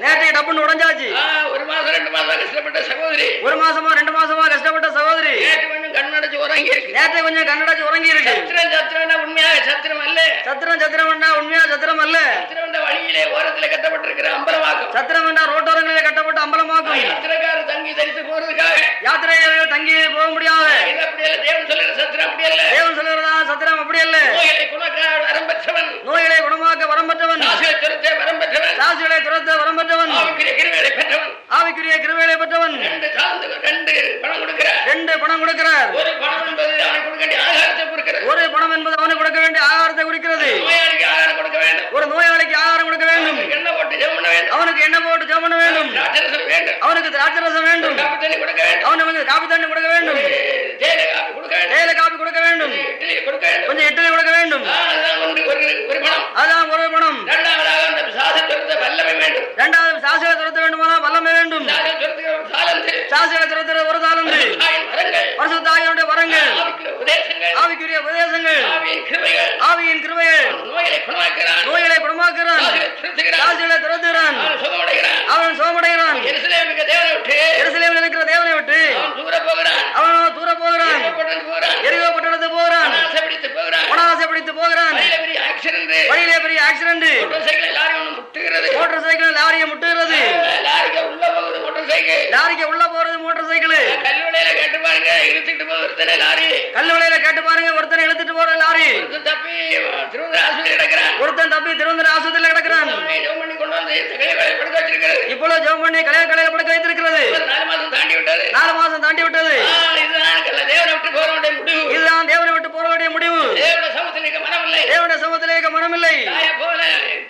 நேற்று டப்புன்னு உடஞ்சாச்சு. 1 மாசம் 2 மாசம் கஷ்டப்பட்ட சகோதரி. 1 மாசமா 2 மாசமா கஷ்டப்பட்ட சகோதரி. நேற்று கொஞ்சம் கண்ணடைச்சு உறங்கி இருக்கு. நேற்று கொஞ்சம் கண்ணடைச்சு உறங்கி இருக்கு. சத்திரம் உண்மையாக சத்திரம் அல்ல. சத்திரம் உண்மையா சத்திரம் அல்ல. சத்திரம் வழியிலே ஓரத்திலே கட்டப்பட்டிருக்கிற அம்பலமாக்கும். சத்திரம் ரோட்டோரங்களிலே கட்டப்பட்ட அம்பலமாக்கும். யாத்திரைக்காரர் தங்கி தரித்து போறதுக்காக யாத்திரைகள் தங்கி போக முடியாது. தேவன் சொல்லுற சத்திரம் அப்படி அல்ல. தேவன் சொல்லுறதா சத்திரம் அப்படி அல்ல. நோய்களை குணமாக்க வரம் பெற்றவன். நோய்களை குணமாக்க வரம் பெற்றவன். சாசிகளை துரத்த வரம் பெற்றவன். சாசிகளை துரத்த வரம் பெற்றவன். ஆவிக்குரிய கிருபையை பெற்றவன். ஆவிக்குரிய கிருபையை பெற்றவன். 2 பணம் கொடுக்கிறார். 2 பணம் கொடுக்கிறார். ஒரு பணம் என்பது அவனுக்கு கொடுக்க வேண்டிய ஆகாரத்தை கொடுக்கிறது. ஒரு பணம் என்பது அவனுக்கு கொடுக்க வேண்டிய ஆகாரத்தை குறிக்கிறது. நோயாளிக்கு ஆகாரம் கொடுக்க வேண்டும். ஒரு நோயாளிக்கு ஆகாரம் கொடுக்க வேண்டும். எண்ணெய் போட்டு ஜெபம் பண்ண வேண்டும். அவனுக்கு எண்ணெய் போட்டு ஜெபம் பண்ண வேண்டும். திராட்சரசம் வேண்டும். அவனுக்கு திராட்சரசம் வேண்டும். காபி தண்ணி கொடுக்க வேண்டும். அவனுக்கு காபி தண்ணி கொடுக்க வேண்டும். தேயிலை காபி கொடுக்க வேண்டும். தேயிலை காபி கொடுக்க வேண்டும். இட்லி கொடுக்க வேண்டும். கொஞ்சம் இட்லி கொடுக்க வேண்டும். ஒரு பணம். அதான் ஒரு பணம். இரண்டாவதாக அந்த சாசை துரத்த வல்லமை வேண்டும். இரண்டாவது சாசையை துரத்த வேண்டுமானால் வல்லமை வேண்டும். சாசையை துரத்துற ஒரு தாளந்து. பரிசுத்தாவியினுடைய வரங்கள். ஆவிக்குரிய உபதேசங்கள். ஆவியின் கிருபைகள். நோய்களை குணமாக்குகிறான். சாசைகளை துரத்துகிறான். அவன் சுகமடைகிறான். எருசலேமில் இருக்கிற தேவனை விட்டு அவன் தூர போகிறான். எரிகோ பட்டணத்துக்கு போகிறான். மனவாசை பிடித்து போகிறான். வழியிலே பெரிய ஆக்சிடென்ட். மோட்டார் சைக்கிள் லாரியை முட்டுகிறது. லாரிக்கு உள்ள போறது மோட்டார் சைக்கிள். கல்லுவளையில கேட்டு பாருங்க இழுத்துட்டு போறது லாரி. கல்லுவளையில கேட்டு பாருங்க ஒருத்தனை இழுத்துட்டு போற லாரி. தப்பி திருவண்ணாமலை ஆஸ்பத்திரியில் கிடக்கிறான். ஒருத்தன் தப்பி திருவண்ணாமலை ஆஸ்பத்திரியில் கிடக்கிறான். இப்பொழுது ஜெபம் பண்ணி கலையில படுக்க வைத்திருக்கிறது. 4 மாசம் தாண்டி விட்டது. 4 மாசம் தாண்டி விட்டது. தேவனை விட்டு போற வேண்டிய முடிவு. இதுதான் தேவனை விட்டு போற வேண்டிய முடிவு. தேவனுடைய சமூகத்திலே மனமில்லை. தேவனுடைய சமூகத்திலே மனமில்லை.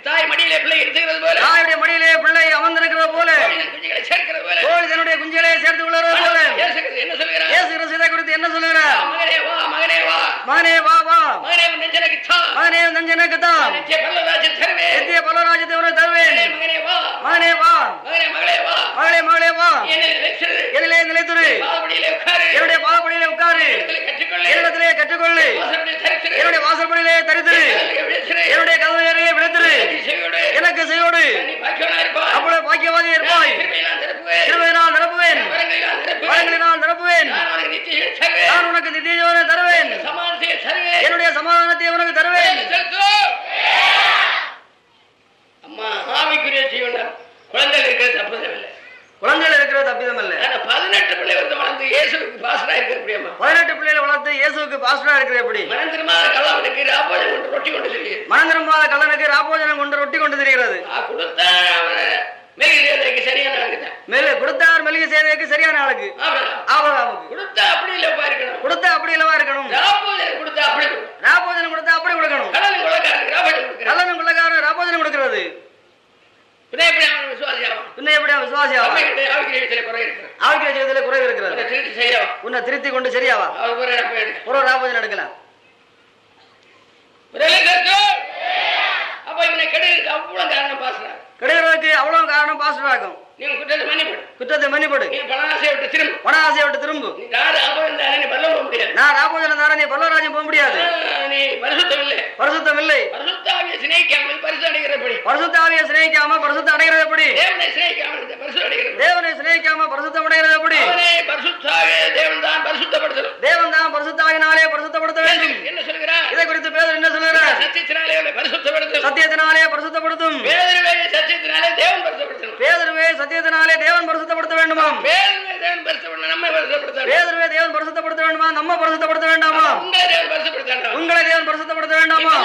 தாய் மடியிலே பிள்ளை இருக்கிறது போல. தாயுடைய மடியிலே பிள்ளை அமர்ந்திருக்கிறது போல. குஞ்சுகளை சேர்க்கிறது போல. கோழி தன்னுடைய குஞ்சுகளை சேர்த்து கொள்வது போல. என்ன சொல்கிறார்? இயேசு கிறிஸ்துவை குறித்து என்ன சொல்கிறார்? மகனே வா, மகனே வா, மகனே வா வா, மகனே நெஞ்சனக்கு தா, மகனே நெஞ்சனக்கு தா, நித்திய பரலோகராஜ்யம் தருவேன், நித்திய பரலோகராஜ்யத்தை உனக்கு தருவேன். மகனே வா, மகனே வா, மகனே மகளே வா, மகளே மகளே வா, என்னிலே நிலைத்திரு, என்னுடைய பாதப்படியிலே உட்காரு, என்னிடத்திலே கற்றுக்கொள்ளு, என்னுடைய வாசற்படியிலே தரித்திரு, என்னுடைய கதவையிலே விழுத்திரு, எனக்கு செய்யோடு அப்பொழுது பாக்கியவாதி இருப்பாய். கிருபையினால் நிரப்புவேன், வளங்களினால் நிரப்புவேன், நான் உனக்கு நித்திய ஜீவனை தருவேன், என்னுடைய சமாதானத்தை உனக்கு தருவேன். அம்மா ஆவிக்குரிய ஜீவனம் குழந்தைகள் இருக்கிற தப்புதமில்லை, குழந்தைகள் இருக்கிற தப்பிதம் இல்ல. 18 பிள்ளை வளர்ந்து இயேசுக்கு பாஸ்டரா இருக்கிற 18 பிள்ளைகளை வளர்த்து இயேசுக்கு பாஸ்டரா இருக்கிற எப்படி? மனம் திரும்பாத கள்ளவனுக்கு ராபோஜனம் கொண்டு ரொட்டி கொண்டு தெரியுது, மனம் திரும்பாத கள்ளனுக்கு ராபோஜனம் கொண்டு ரொட்டி கொண்டு தெரிகிறது. கொடுத்தா மெல்கிசேதேக்கு சரியான ஆளுக்கு கொடுத்தார், மெல்கிசேதேக்கு சரியான ஆளுக்கு, ஆபிரகாமுக்கு கொடுத்தா அப்படி இல்லப்பா இருக்கணும், கொடுத்தா அப்படி இல்லவா இருக்கணும், ராபோஜனம் கொடுத்தா அப்படி கொடுக்கணும், ராபோஜனம் கொடுத்தா அப்படி கொடுக்கணும். கள்ளனும் கொள்ளக்காரனுக்கு ராபோஜனம் கொடுக்கணும், கள்ளனும் கொள்ளக்காரன் ராபோஜனம் கொடுக்கிறது. பின்ன எப்படி அவன் விசுவாசி ஆகும்? பின்ன எப்படி அவன் விசுவாசி ஆகும்? ஆவிக்குரிய விஷயத்துல குறை இருக்கிறது, ஆவிக்குரிய விஷயத்துல குறைவு இருக்கிறது. திருத்தி செய்யவா, உன்னை திருத்தி கொண்டு சரியாவா ஒரு ராபோஜனம் எடுக்கலாம். அப்ப இவனை கெடுக்கிறதுக்கு அவ்வளவு காரணம் பாசுறாங்க, கெடுக்கிறதுக்கு அவ்வளவு காரணம் பாஸ்டர் ஆகும். நீங்க குற்றத்தை மன்னிப்படு, குற்றத்தை மன்னிப்படு, நீ பணாசையை விட்டு திரும்ப, பணாசையை விட்டு திரும்பு. நீ ராபோஜனம் தானே, நீ பரலோகம் போக முடியாது, நான் ராபோஜனம் தானே, நீ பரலோகராஜ்யம் போக முடியாது, நீ பரிசுத்தம் இல்லை, பரிசுத்தம் இல்லை, பரிசுத்தாவியை சிநேகிக்காமல் பரிசு அடைகிறபடி, பரிசுத்தாவியை சிநேகிக்காம பரிசுத்தம் அடைகிறது எப்படி? தேவனை சிநேகிக்காமல் பரிசு அடைகிறது, தேவனை சிநேகிக்காம பரிசுத்தம் அடைகிறது எப்படி? அவனே பரிசுத்தாவே தேவன் தான் பரிசுத்தப்படுத்தணும், தேவன் தான் பரிசுத்தாவினாலே பரிசுத்தப்படுத்த வேண்டும். என்ன சொல்கிறார்? இதை குறித்து பேதுரு என்ன சொல்கிறார்? சத்தியத்தினாலே அவனை பரிசுத்தப்படுத்தும், சத்தியத்தினாலே பரிசுத்தப்படுத்தும். பேதுருவே சத்தியத்தினாலே தேவன் பரிசுத்தப்படுத்தணும், பேதுருவே சத்தியத்தினாலே தேவன் பரிசுத்தப்படுத்த வேண்டுமாம். பேதுருவே தேவன் பரிசுத்தப்படுத்தணும், நம்மை பரிசுத்தப்படுத்தணும், பேதுருவே தேவன் பரிசுத்தப்படுத்த வேண்டுமா, நம்ம பரிசுத்தப்படுத்த வேண்டாமா? உங்களை தேவன் பரிசுத்தப்படுத்தணும், உங்களை தேவன் பரிசுத்தப்படுத்த வேண்டாமா?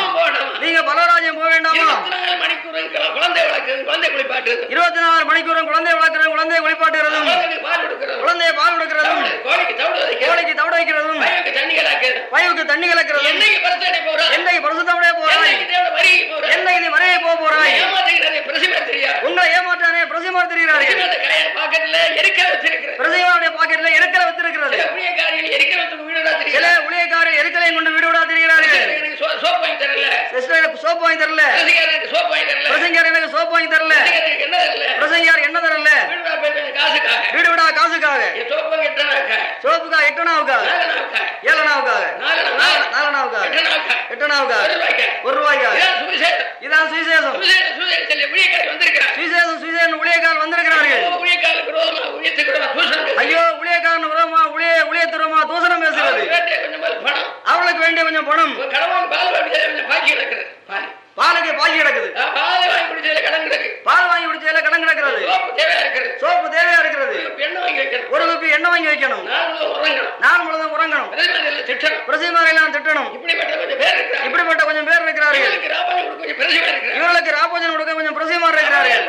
நீங்க பரலோகராஜ்யம் போக வேண்டாமா? 24 மணிக்கூறும் குழந்தை வளர்க்கிறது, குழந்தை குளிப்பாட்டுறது, 24 மணிக்கூறும் குழந்தை வளர்க்கிறது, குழந்தை குளிப்பாட்டுகிறதும், பால் கொடுக்கிறது, குழந்தையை பால் கொடுக்கிறதும், கோழிக்கு தவிடு வைக்கிறது, கோழிக்கு தவிடு வைக்கிறதும், பைவுக்கு தண்ணி கலக்கிறது, பைவுக்கு தண்ணி கலக்கிறது. என்னைக்கு பரிசுத்தடைய போறாய், என்னைக்கு பரிசுத்தமுடைய போறாய், என்னைக்கு தேவனை வருகை போறாய், என்னைக்கு நீ மறையை போக போறாய். ஏமாற்றுகிறதே பிரசிமா தெரியாது, உங்களை ஏமாற்றானே பிரசிமார் தெரிகிறார்கள். பாக்கெட்ல எரிக்க வச்சிருக்கிறது, பிரசிமாருடைய பாக்கெட்ல எருக்கலை வச்சிருக்கிறது. ஊழியக்காரர்கள் எரிக்க வச்சு வீடுடா சில தெரியாது, ஊழியக்காரர் எருக்கலையும் கொண்டு வீடு விடா தெரிகிறார்கள். எனக்கு சோப் வாங்கி தரல, சிஸ்டருக்கு சோப்பு வாங்கி தரல, எனக்கு சோப் வாங்கி தரல, பிரசங்கியார் எனக்கு சோப்பு வாங்கி தரல, எனக்கு என்ன தரல, பிரசங்கியார் என்ன தரல, வீடுடா போய் காசுக்காக, வீடு விடா காசுக்காக, சோப் வாங்கி எட்டனாக்கா, சோப்புக்கா எட்டனாவுக்காக, ஏழனாவுக்காக, நாலனாவுக்காக, எட்டனாவுக்காக, ₹1. இதான் சுவிசேஷம். சுவிசேஷம் சுவிசேஷம் ஊழியக்காரர் வந்திருக்கிறார்கள். ஐயோ ஊழியக்காரன் விரோதமா ஊழியத்துறமா தூசணம் பேசுகிறது. அவளுக்கு வேண்டிய கொஞ்சம் பணம், பாலுக்கு பாக்கி கிடக்குது, பால் வாங்கி குடிச்சதுல கடன் கிடக்கிறது, சோப்பு தேவையா இருக்கிறது, ஒரு குப்பி எண்ணெய் வாங்கி வைக்கணும், நாள் முழுவதும் உறங்கணும், பிரசிமாரெல்லாம் திட்டணும். இப்படிப்பட்ட கொஞ்சம் பேர் இருக்கிறார்கள். இவர்களுக்கு ராபோஜனம் கொடுக்க கொஞ்சம் பிரசிமார் இருக்கிறார்கள்.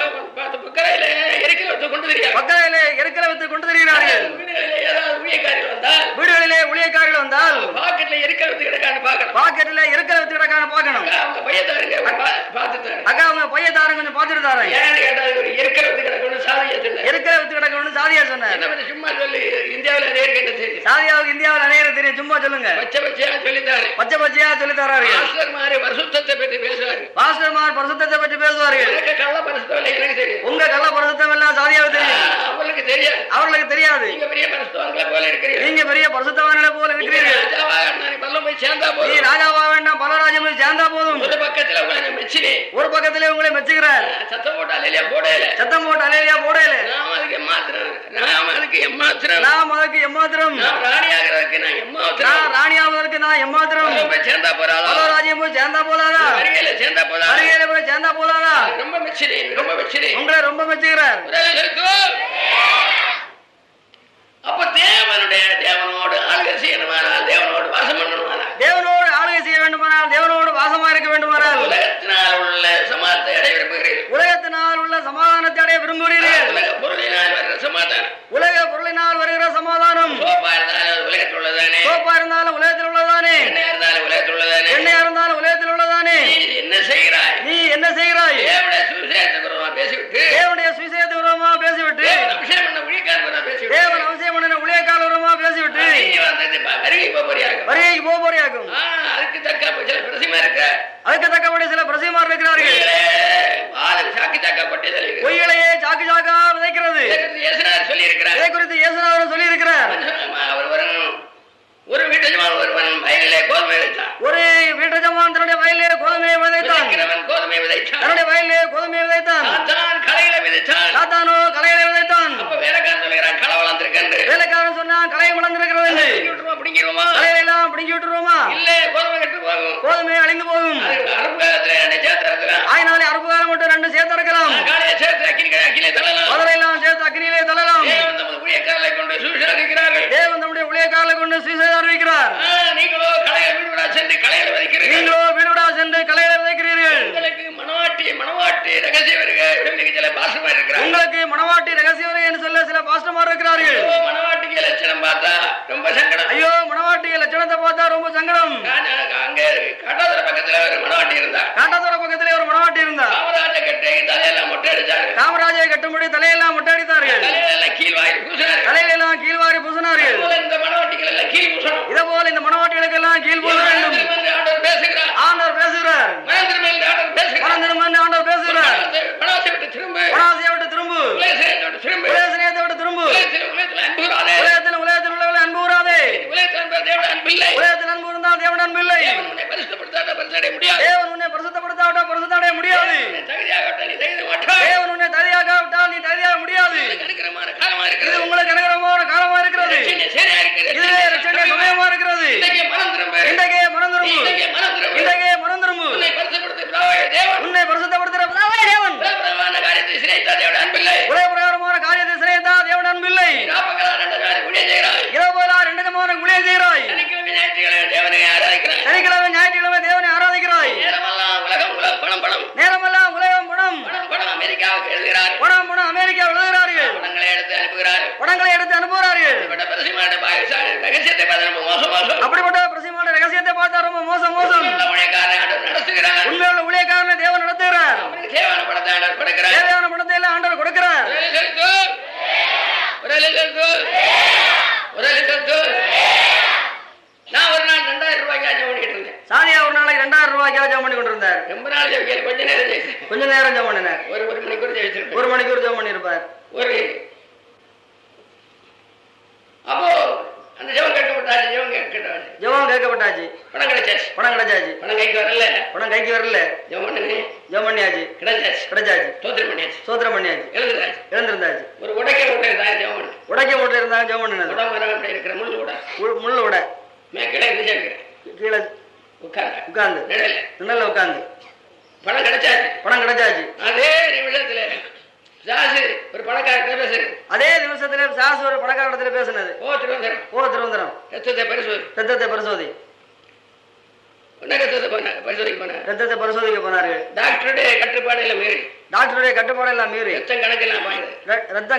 பக்கத்திலே எருக்கலை வைத்து கொண்டு தெரிகிறார்கள். வீடுகளிலே ஊழியக்காரர்கள் வந்தால் பாக்கெட்டில் எருக்கலை வைத்து கிடக்கான பார்க்கணும். அக்கா அவங்க பையத்தாரன் கொஞ்சம் பார்த்துட்டு தாரேன். எருக்கலை வைத்து கிடக்கணும்னு சாதியா சொன்னார். சும்மா சொல்லி இந்தியாவில் சாதியாவுக்கு இந்தியாவில் அநேகம் தெரியும், சும்மா சொல்லுங்க. பச்சை பச்சையா சொல்லி தராரு. பரிசுத்தத்தை பற்றி பேசுவார்கள், பாஸ்டர்மார் பரிசுத்தத்தை பற்றி பேசுவார்கள். கள்ள பரிசுத்தம் எனக்கு தெரியும், உங்க கள்ள பரிசுத்தம் எல்லாம் சாதியாவுக்கு தெரியும், அவர்களுக்கு தெரியாது. அவர்களுக்கு தெரியாது. நீங்க பெரிய பரிசுத்தவான்களை போல இருக்கிறீர்கள், நீங்க பெரிய பரிசுத்தவான்களை போல இருக்கிறீர்கள். நீ ராஜாவா வேண்டாம், பலராஜ்யம் போய் சேர்ந்தா போதும். ஒரு பக்கத்துல உங்களை மெச்சினே, ஒரு பக்கத்திலே உங்களை மெச்சுகிறார். சத்தம் போட்டு அலையில போடையில, சத்தம் போட்டு அலையிலையா போடையில, நாம் அதுக்கு எம்மாத்திரம், நான் ராணியாகிறதுக்கு நான் எம்மாத்திரம். சேர்ந்தா போறாதா, பலராஜ்யம் போய் சேர்ந்தா போதாதா, அருகையில சேர்ந்தா போதா, அருகையில போய் சேர்ந்தா போதாதா. ரொம்ப மெச்சினே, உங்களை ரொம்ப மெச்சுகிறார். அப்ப தேவனோடு ஆளுகை செய்யணுமானால், தேவனோடு வாசம் பண்ணணுமானால், தேவனோடு ஆளுகை செய்ய வேண்டுமானால், தேவனோடு வாசமா இருக்க வேண்டுமானால், உலகத்தினால் உள்ள சமாதானத்தை அடைய விரும்புகிறீர்கள், உலகத்தினால் உள்ள சமாதானத்தை அடைய விரும்புகிறீர்கள். உலக பொருளினால் வருகிற சமாதானம், உலக பொருளினால் வருகிற சமாதானம், சோப்பா இருந்தாலும் உலகத்தில் உள்ளதானே, சோப்பா இருந்தாலும் உலகத்தில் உள்ளதானே, எண்ணெயா இருந்தாலும் உலகத்தில் உள்ளதானே, எண்ணெயா இருந்தாலும் உலகத்தில் உள்ளதானே. நீ என்ன செய்கிறாய், தேவனுடைய சுவிசேஷத்துக்கு விரோதமா பேசிவிட்டு, தேவன் அபிஷேகம் பண்ண ஊழியக்காரர் விரோதமா பேசிவிட்டு வருகைக்கு போக போறியாக்கும். அதுக்கு தக்கபடி சில பிரசிமார் இருக்கிறார்கள். பொய்களையே சாக்கு சாக்கா விதைக்கிறது. விதைத்தான். தன்னுடைய வயலிலே கோதுமையை விதைத்தான். சாத்தான் களைகளை விதைத்தான். சாத்தானோ களைகளை விதைத்தான். அப்ப வேலைக்காரன் சொல்லுகிறான் களை வளர்ந்திருக்கின்ற. வேலைக்காரன் சொன்னா களை வளர்ந்திருக்கிறது என்று. பிடிங்கிடுவோமா? களைகளை எல்லாம் பிடிங்கி விட்டுருவோமா? இல்ல கோதுமை கெட்டு போகும். கோதுமை அழிந்து போகும். அறுப்பு காலத்துல ரெண்டு சேர்த்து இருக்கலாம். ஆயினாலே அறுப்பு காலம் மட்டும் ரெண்டு சேர்த்து இருக்கலாம். காலையை சேர்த்து அக்கிலே தள்ளலாம். மதுரையெல்லாம் சேர்த்து அக்னியிலே தள்ளலாம். தேவன் தமது ஊழியக்காரர்களை கொண்டு சுவிசேஷிக்கிறார்கள். தேவன் நம்முடைய ஊழியக்காரர்களை கொண்டு சுவிசேஷம் அறிவிக்கிறார். நீங்களோ களையை வீடுவிடா சென்று களைகளை விதைக்கிறீர்கள். நீங்களோ வீடுவிடா சென்று களைகளை விதைக்கிறீர்கள். உங்களுக்கு மனவாட்டி ரகசிய வருக சில பாசமா இருக்கிறார். உங்களுக்கு மனவாட்டி ரகசிய வருகை என்று சொல்ல சில பாஸ்டர்மார் இருக்கிறார்கள். மனவாட்டிக்கு லட்சணம் பார்த்தா ரொம்ப சங்கடம். ஐயோ மனவாட்டி லட்சணத்தை பார்த்தா ரொம்ப சங்கடம். அங்க காட்டாதுறை பக்கத்துல ஒரு மனவாட்டி இருந்தார். காட்டாதுறை பக்கத்திலே ஒரு மனவாட்டி இருந்தார். காமராஜை கட்டி தலையெல்லாம் மொட்டை அடித்தார்கள். காமராஜை கட்டும்படி தலையெல்லாம் மொட்டை அடித்தார்கள். தலையெல்லாம் கீழ்வாரி பூசினார்கள். தலையெல்லாம் கீழ்வாரி பூசினார்கள். இந்த மனவாட்டிகள் எல்லாம் கீழ் பூசணும். இதே போல இந்த மனவாட்டிகளுக்கு எல்லாம் கீழ் பூச வேண்டும். ஆண்டவர் பேசுகிறார். ஆண்டவர் பேசுகிறார். மனம் திரும்ப ஆண்டவர் பேசுகிறார். மனம் திரும்ப ஆண்டவர் பேசுகிறார். பணாசை விட்டு திரும்ப. பணாசையை விட்டு திரும்பு. உலகத்தை விட்டு திரும்ப. உலகத்தை விட்டு திரும்பு. உலகத்தில் அன்பு கூறாதே. உலகத்தில் உள்ளவர்கள் அன்பு கூறாதே. உலகத்தில் அன்பு தேவன் அன்பு இல்லை. உலகத்தில் அன்பு இருந்தால் தேவன் அன்பு இல்லை. தேவன் உன்னை பரிசுத்தப்படுத்தாத பரிசுத்தடைய முடியாது. தேவன் உன்னை பரிசுத்தப்படுத்தாவிட்டா பரிசுத்தடைய முடியாது. தகுதியாகவிட்டால் நீ தகுதி மாட்டாய். தேவன் உன்னை தகுதியாகவிட்டால் நீ தகுதியாக முடியாது. அனுகிரகமான காலமா இருக்கிறது. இது உங்களுக்கு அனுகிரகமான காலமா இருக்கிறது. சரியா இருக்கிறது. இதுவே ரட்சணிய சமயமா இருக்கிறது. இன்றைக்கே மனம் திரும்ப. இன்றைக்கே மனம் திரும்பு. இன்றைக்கே மனம் திரும்ப. இன்றைக்கே மனம் திரும்பு. உன்னை பரிசுத்தப்படுத்துகிற பிதாவாகிய தேவன். உன்னை பரிசுத்தப்படுத்துகிற பிதாவாகிய தேவன். உலகப்பிரகாரமான காரியத்தை சிநேகித்தால் தேவன் அன்பில்லை. உலகப்பிரகாரமான காரியத்தை சிநேகித்தால் தேவன் அன்பில்லை. ராப்பகலால் ரெண்டு காரியம் ஊழியம் செய்கிறாய். இரவு பகலா ரெண்டு விதமான ஊழியம் செய்கிறாய். சனிக்கிழமை ஞாயிற்றுக்கிழமை தேவனை ஆராதிக்கிறாய். சனிக்கிழமை ஞாயிற்றுக்கிழமை தேவனை ஆராதிக்கிறாய். நேரமெல்லாம் உலகம் பணம். நேரமெல்லாம் உலகம் பணம். பணம் அமெரிக்காவுக்கு எழுதுகிறார். பணம் அமெரிக்கா எழுதுகிறார்கள். படங்களை எடுத்து அனுப்புகிறார்கள். படங்களை எடுத்து அனுப்புகிறார்கள். அப்படிப்பட்ட பிரசிமான ரகசியத்தை பார்த்து ரொம்ப மோசம். அப்படிப்பட்ட பிரசிமான ரகசியத்தை பார்த்தா ரொம்ப மோசம். ஊழியக்காரனை ஆண்டவர் நடத்துகிறார். உண்மையுள்ள ஊழியக்காரனை தேவன் நடத்துகிறார். அவனுக்கு தேவையான பணத்தை ஆண்டவர் கொடுக்கிறார். தேவையான பணத்தை எல்லாம் ஆண்டவர் கொடுக்கிறார். நான் ஒரு நாள் 2000 ரூபாய்க்கு ஜெபம் பண்ணிட்டு இருந்தேன். சாதியா ஒரு நாளைக்கு 2000 ரூபாய்க்கு ஜெபம் பண்ணி கொண்டிருந்தார். ரொம்ப நாள் ஜெபிக்கல, கொஞ்ச நேரம் ஜெபம் பண்ணினார். ஒரு மணிக்கூர் ஜெபிச்சிருப்பேன். 1 மணிக்கூர் ஜெபம் பண்ணியிருப்பார். அப்போ அந்த ஜெபம் கேட்கப்பட்டாச்சு. ஜெபம் கேட்கப்பட்டாச்சு. பணம் கிடைச்சாச்சு. பணம் கைக்கு வரல. ஜெபம் பண்ணியாச்சு. கிடைச்சாச்சு. சோத்திரம் பண்ணியாச்சு. எழுந்திருந்தாச்சு. ஒரு உடைக்க மூட்டை இருந்தாங்க ஜெபம் பண்ணு. உடைக்க மூட்டை இருந்தாங்க ஜெபம் பண்ணினது. உடம்பு இருக்கிற முள்ளு உடை மேற்கிட இருந்து கீழே உட்கார்ந்து நிழல்ல உட்கார்ந்து பணம் கிடைச்சாச்சு. அதே நிமிஷத்துல சாசு ஒரு பணக்காரத்துல பேசுறது. அதே நிமிஷத்துல சாசு ஒரு பணக்காரத்துல பேசுனது. திருவந்தரம் ரத்தத்தை பரிசோதி. ரத்தத்தை பரிசோதிக்க போனார்கள். டாக்டருடைய கட்டுப்பாடு எல்லாம் மீறி ரத்தம்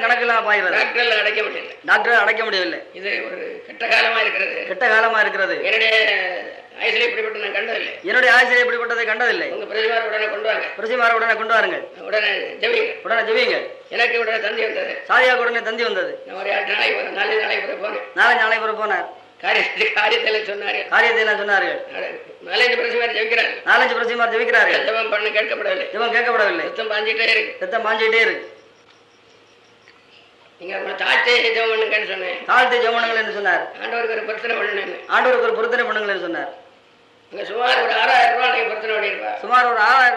கணக்கெல்லாம் பாய்கிறது. டாக்டர் அடைக்க முடியவில்லை. இது ஒரு கெட்ட காலமா இருக்கிறது. என்னுடைய ஆயுசிலே இப்படிப்பட்டதை கண்டதில்லை. உங்க பிரசிமார உடனே கொண்டு வாருங்கள். உடனே ஜெபிங்க. எனக்கு உடனே தந்தி வந்தது. சாதியாக உடனே தந்தி வந்தது. ஒரு 4 நாளைக்கு போனார். காரியத்தை சொன்னார்கள். 4 பிரசிமார் ஜெபிக்கிறார்கள். ஜெபம் பண்ண கேட்கப்படவில்லை. ரத்தம் பாஞ்சிட்டே இருக்கு. நீங்க தாழ்த்தி ஜெபம் பண்ணுங்கன்னு சொன்னேன். தாழ்த்தி ஜெபம் பண்ணுங்கள் என்று சொன்னார். ஆண்டவருக்கு ஒரு பொருத்தனை பண்ணுங்கள் என்று சொன்னார். சுமார் ஒரு 6000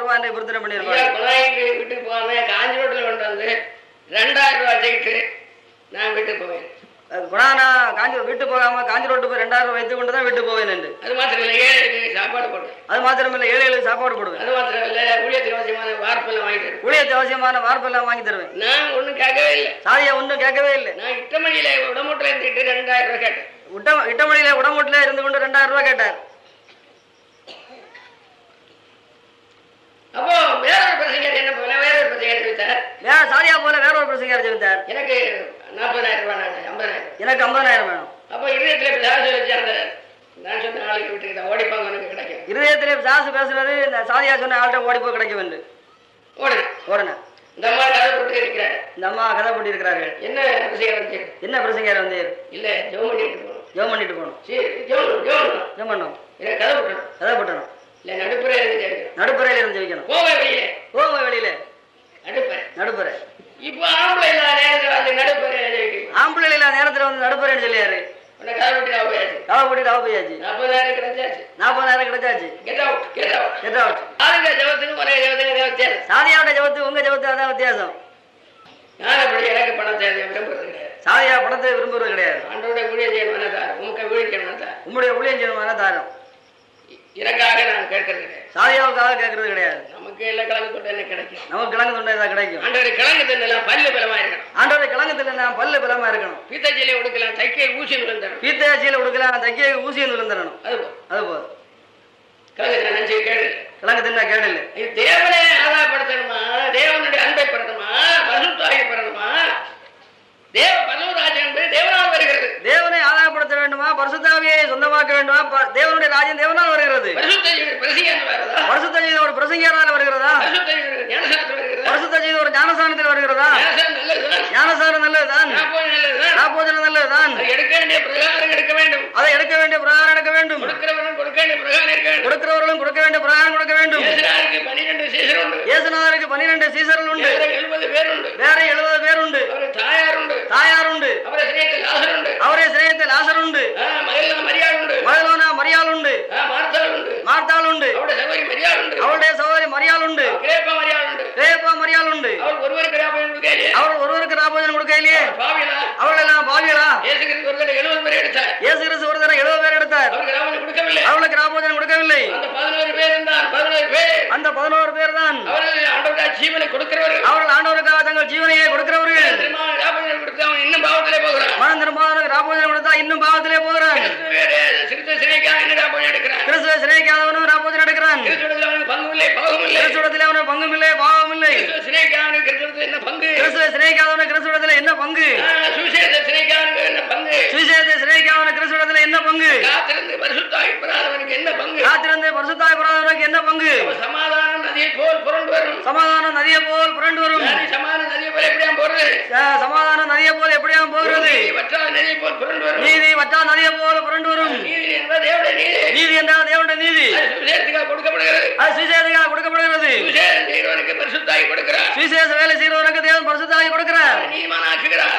ரூபாய் பொருத்தனை பண்ணிருப்பார். வீட்டுக்கு போகாம காஞ்சி ரோட்டில் கொண்டு வந்து 2000 ரூபாய் வச்சுக்கிட்டு நான் வீட்டுக்கு போவேன். வீட்டு போகாம காஞ்சி ரோட்டு போய் 2000 ரூபாய் வைத்துக் கொண்டுதான் வீட்டு போவேன் என்று. அது மாத்திரம் இல்லை, ஏழைகளுக்கு சாப்பாடு போடுவேன். அது மாத்திரம் இல்லை, ஊழியத்துக்கு அவசியமான வார்ப்பெல்லாம் வாங்கி தருவேன். நான் ஒன்னும் கேட்கவே இல்லை. சாதியா ஒன்னும் கேட்கவே இல்லை. நான் இட்டமணியில உடம்பூட்டில் இருந்துட்டு 2000 ரூபாய் கேட்டேன். இட்டமணியில உடம்பூட்டில் இருந்து கொண்டு 2000 ரூபாய் கேட்டார். அப்போ வேறொரு பிரசங்கர் என்ன போல வேறொரு பிரசங்கர் ஜெபித்தார். சாதியா போல வேறொரு பிரசங்கர் ஜெபித்தார். எனக்கு 40,000 ரூபாய், 50,000. எனக்கு 50,000 வேணும். அப்போ இருதயத்தில் வச்சு அந்த நான் சொன்ன ஆளுக்கு விட்டு ஓடிப்பாங்க, எனக்கு கிடைக்கும். இருதயத்திலே சாசு பேசுறது சாதியா சொன்ன ஆள்கிட்ட ஓடி போய் கிடைக்கும் என்று ஓடுன. இந்த அம்மா கதை போட்டு இருக்கிறார்கள். என்ன பிரசங்கர் வந்து இல்ல ஜெபம் பண்ணிட்டு போகணும். ஜெபம் பண்ணணும். கதை போட்டணும். இல்ல நடுப்புறையில இருந்து ஜெபிக்கணும். போக வெளியில நடுப்புறை. இப்போ ஆம்பளை இல்லாத நேரத்துல வந்து நடுப்புறை வந்து நடுப்புறைன்னு சொல்லியாரு. களை கூட்டி டாப் போயாச்சு. 40,000 கிடைச்சாச்சு. 40,000 கிடைச்சாச்சு. Get out get out get out. சாதியா ஜபத்துக்கு ஒரே ஜபத்துக்கு வித்தியாசம். சாதியாவுடைய ஜபத்து உங்க ஜபத்து அதான் வித்தியாசம். நான் அப்படி எனக்கு பணத்தை விரும்புறது கிடையாது. சாதியா பணத்தை விரும்புறது கிடையாது. ஆண்டோட ஊழியம் செய்யணும் தாரம். உங்க ஊழியம் செய்யணும் தாரம். உங்களுடைய ஊழியம் செய்யணும் தாரம். எனக்காக நான் கேட்கறது கிடையாது. சாதியாவுக்காக கேட்கறது கிடையாது. நமக்கு எல்லாம் கிழங்கு தொண்டை என்ன கிடைக்கும்? நமக்கு கிழங்கு தொண்டை தான் கிடைக்கும். ஆண்டோட கிழங்கு தின்னலாம் பல்லு பலமா இருக்கணும். ஆண்டோட கிழங்கு தின்னலாம் பல்லு பலமா இருக்கணும். பீத்தாச்சியில உடுக்கலாம் தைக்கை ஊசி நுழைந்தரணும். பீத்தாச்சியில உடுக்கலாம் தைக்கை ஊசியை நுழைந்தரணும். அது போதும். கிழங்கு தின்னா கேடு இல்லை. தேவனை ஆதாயப்படுத்தணுமா? தேவனுடைய அன்பை பெறணுமா? பசுத்தாயை பெறணுமா? தேவ பரலோகராஜ்யம் என்பது தேவனால் வருகிறது. தேவனை ஆதாயப்படுத்த வேண்டுமா? பரிசுத்தாவியை சொந்தமாக்க வேண்டுமா? தேவனுடைய ராஜ்யம் தேவனால் வருகிறது. பரிசுத்த செய்த ஒரு பிரசங்கியாரால் வருகிறதா? பரிசுத்த செய்த ஒரு ஞானசானத்தில் வருகிறதா? ஞானசானம் நல்லதுதான். ராபோஜனம் நல்லதுதான். அதை எடுக்க வேண்டிய பிரகாரம் எடுக்க வேண்டும். கொடுக்கிறவர்களும் கொடுக்க வேண்டிய பிரகாரம் கொடுக்க வேண்டும். இயேசுநாதருக்கு 12 சீசர்கள் உண்டு. வேற 70 பேர் உண்டு. தாயார் உண்டு. அவரே சிநேகித்த லாசர் உண்டு. மகலோனா மரியாள் உண்டு. மார்த்தாள் உண்டு. அவளுடைய சகோதரி மரியாள் உண்டு. கிரேப்பா மரியாள் உண்டு. அவள் ஒருவருக்கு ராபோஜனம் கொடுக்கலையே. அவள் எல்லாம் பாவிகளா? இயேசு கிறிஸ்து ஒரு தடவை 70 பேர் எடுத்தார். அவளுக்கு ராபோஜனம் கொடுக்கவில்லை. அந்த 11 பேர் தான் அவர்கள் ஆண்டவருக்காக தங்கள் ஜீவனையே கொடுக்கிறவர்கள். இன்னும் பாவத்திலே போகிறான். மனம் திரும்பாதவனுக்கு ராபோஜனம் கொடுத்தா இன்னும் பாவத்திலே போகிறான். கிறிஸ்துவ சிநேகிக்காதவனும் ராபோஜனம் எடுக்கிறான். கிறிஸ்துவத்தில் அவனுக்கு பங்கும் இல்லை பாவமும் இல்லை. கிறிஸ்துவ சிநேகிக்காதவனுக்கு கிறிஸ்துவத்தில் என்ன பங்கு? சுவிசேஷத்தை சிநேகிக்காதவனுக்கு கிறிஸ்துவத்தில் என்ன பங்கு? காத்திருந்து பரிசுத்தாய் பெறாதவனுக்கு என்ன பங்கு? சமாதானம் நதியை போல் புரண்டு வரும். சமாதான நதியை போல் எப்படியாம் போகிறது? நீதி வற்றா நதியை போல புரண்டு வரும். நீதி என்றால் தேவனுடைய நீதி. அது சுவிசேஷத்துக்காக கொடுக்கப்படுகிறது. சுவிசேஷ வேலை செய்கிறவனுக்கு தேவன் பரிசுத்தாகி கொடுக்கிறார்.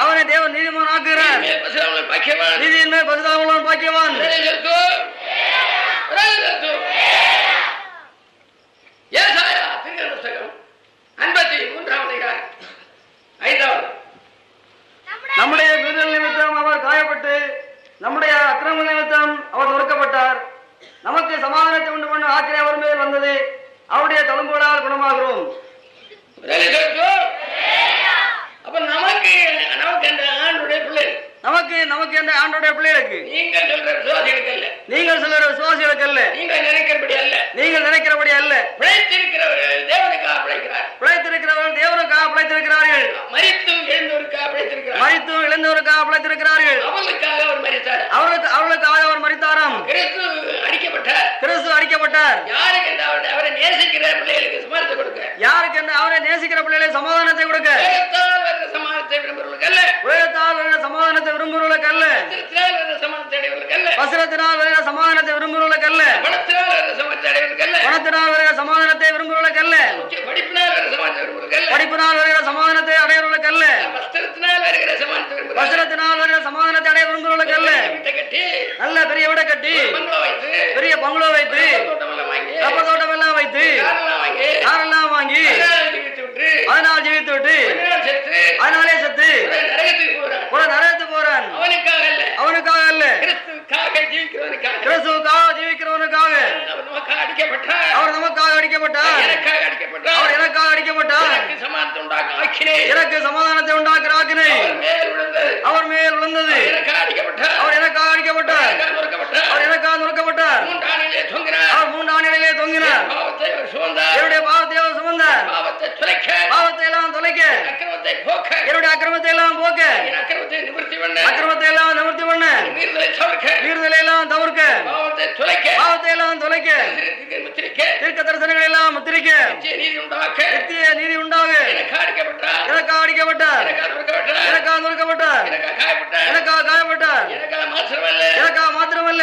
அவனை தேவன் நீதிமான் ஆக்குகிறார். நீதியின் மேல் பரிசுத்தமுள்ளவன் பாக்கியவான். ஏசாயா தீர்க்க புத்தகம் 53 நம்முடைய மீறுதல் நிமித்தம் அவர் காயப்பட்டு நம்முடைய அக்கிரம நிமித்தம் அவர் நொறுக்கப்பட்டார். நமக்கு சமாதானத்தை உண்டு பண்ண ஆக்கினை அவர் மேல் வந்தது. அவருடைய தழும்புகளால் குணமாகிறோம். அப்ப நமக்கு அந்த ஆண்டுடைய பிள்ளை நமக்கு என்ற ஆண்டோடைய பிள்ளைகளுக்கு நீங்கள் சொல்ற விசுவாசிகளுக்கு அல்ல. நீங்கள் நினைக்கிறபடி அல்ல. பிழைத்திருக்கிறவர்கள் தேவனுக்காக பிழைத்திருக்கிறார்கள். மரித்தும் எழுந்தோருக்காக பிழைத்திருக்கிறார்கள். அவர்களுக்காக அவர் மரித்தாராம். கிறிஸ்து அடிக்கப்பட்டார். யாருக்கு என்று அவரை நேசிக்கிற பிள்ளைகளுக்கு சமாதானத்தை கொடுக்க. சமாதானத்தை கொடுக்க. சமாதானத்தை விரும்புகிறவர்களுக்கு அல்ல. வஸ்திரத்தினால் வருகிற சமாதானத்தை விரும்புகிறவர்களுக்கு அல்ல. பணத்தினால் வருகிற சமாதானத்தை விரும்புகிறவர்களுக்கு அல்ல. படிப்பினால் வருகிற சமாதானத்தை அடையவர்களுக்கு அல்ல. வஸ்திரத்தினால் வருகிற சமாதானத்தை அடைய விரும்புகிறவர்களுக்கு அல்ல. நல்ல பெரிய வீட கட்டி பெரிய பங்களோ வைத்து ரப்பர் தோட்டம் எல்லாம் வைத்து காரெல்லாம் வாங்கி அதனால் ஜீவித்து விட்டு அதனாலே செத்து ஒரு நரகத்துக்கு போறான். அவனுக்காக அல்ல, கிறிஸ்துவுக்காக ஜீவிக்கிறவனுக்காக. அவர் நமக்காக அடிக்கப்பட்டார். அவர் எனக்காக அடிக்கப்பட்டார். எனக்கு சமாதானத்தை உண்டாக்குற ஆக்கினை அவர் மேல் விழுந்தது. அவர் எனக்காக அடிக்கப்பட்டார். அவர் எனக்காக நொறுக்கப்பட்டார். அவர் 3 ஆணிலே தொங்கினார். என்னுடைய பாவத்தை அவர் சுமந்தார். பாவத்தை எல்லாம் தொலைக்க, என்னுடைய அக்கிரமத்தை எல்லாம் போக்க, அக்கிரமத்தை எல்லாம் நிவர்த்தி பண்ண, மீறுதலை எல்லாம் தவிர்க்க, பாவத்தை எல்லாம் தொலைக்க, தீர்க்க தரிசனங்களை எல்லாம் முத்திரிக்க, நித்திய நீதி உண்டாக. எனக்காக அடிக்கப்பட்டார். எனக்காக நொறுக்கப்பட்டார். எனக்காக காயப்பட்டார். எனக்காக மாத்திரமல்ல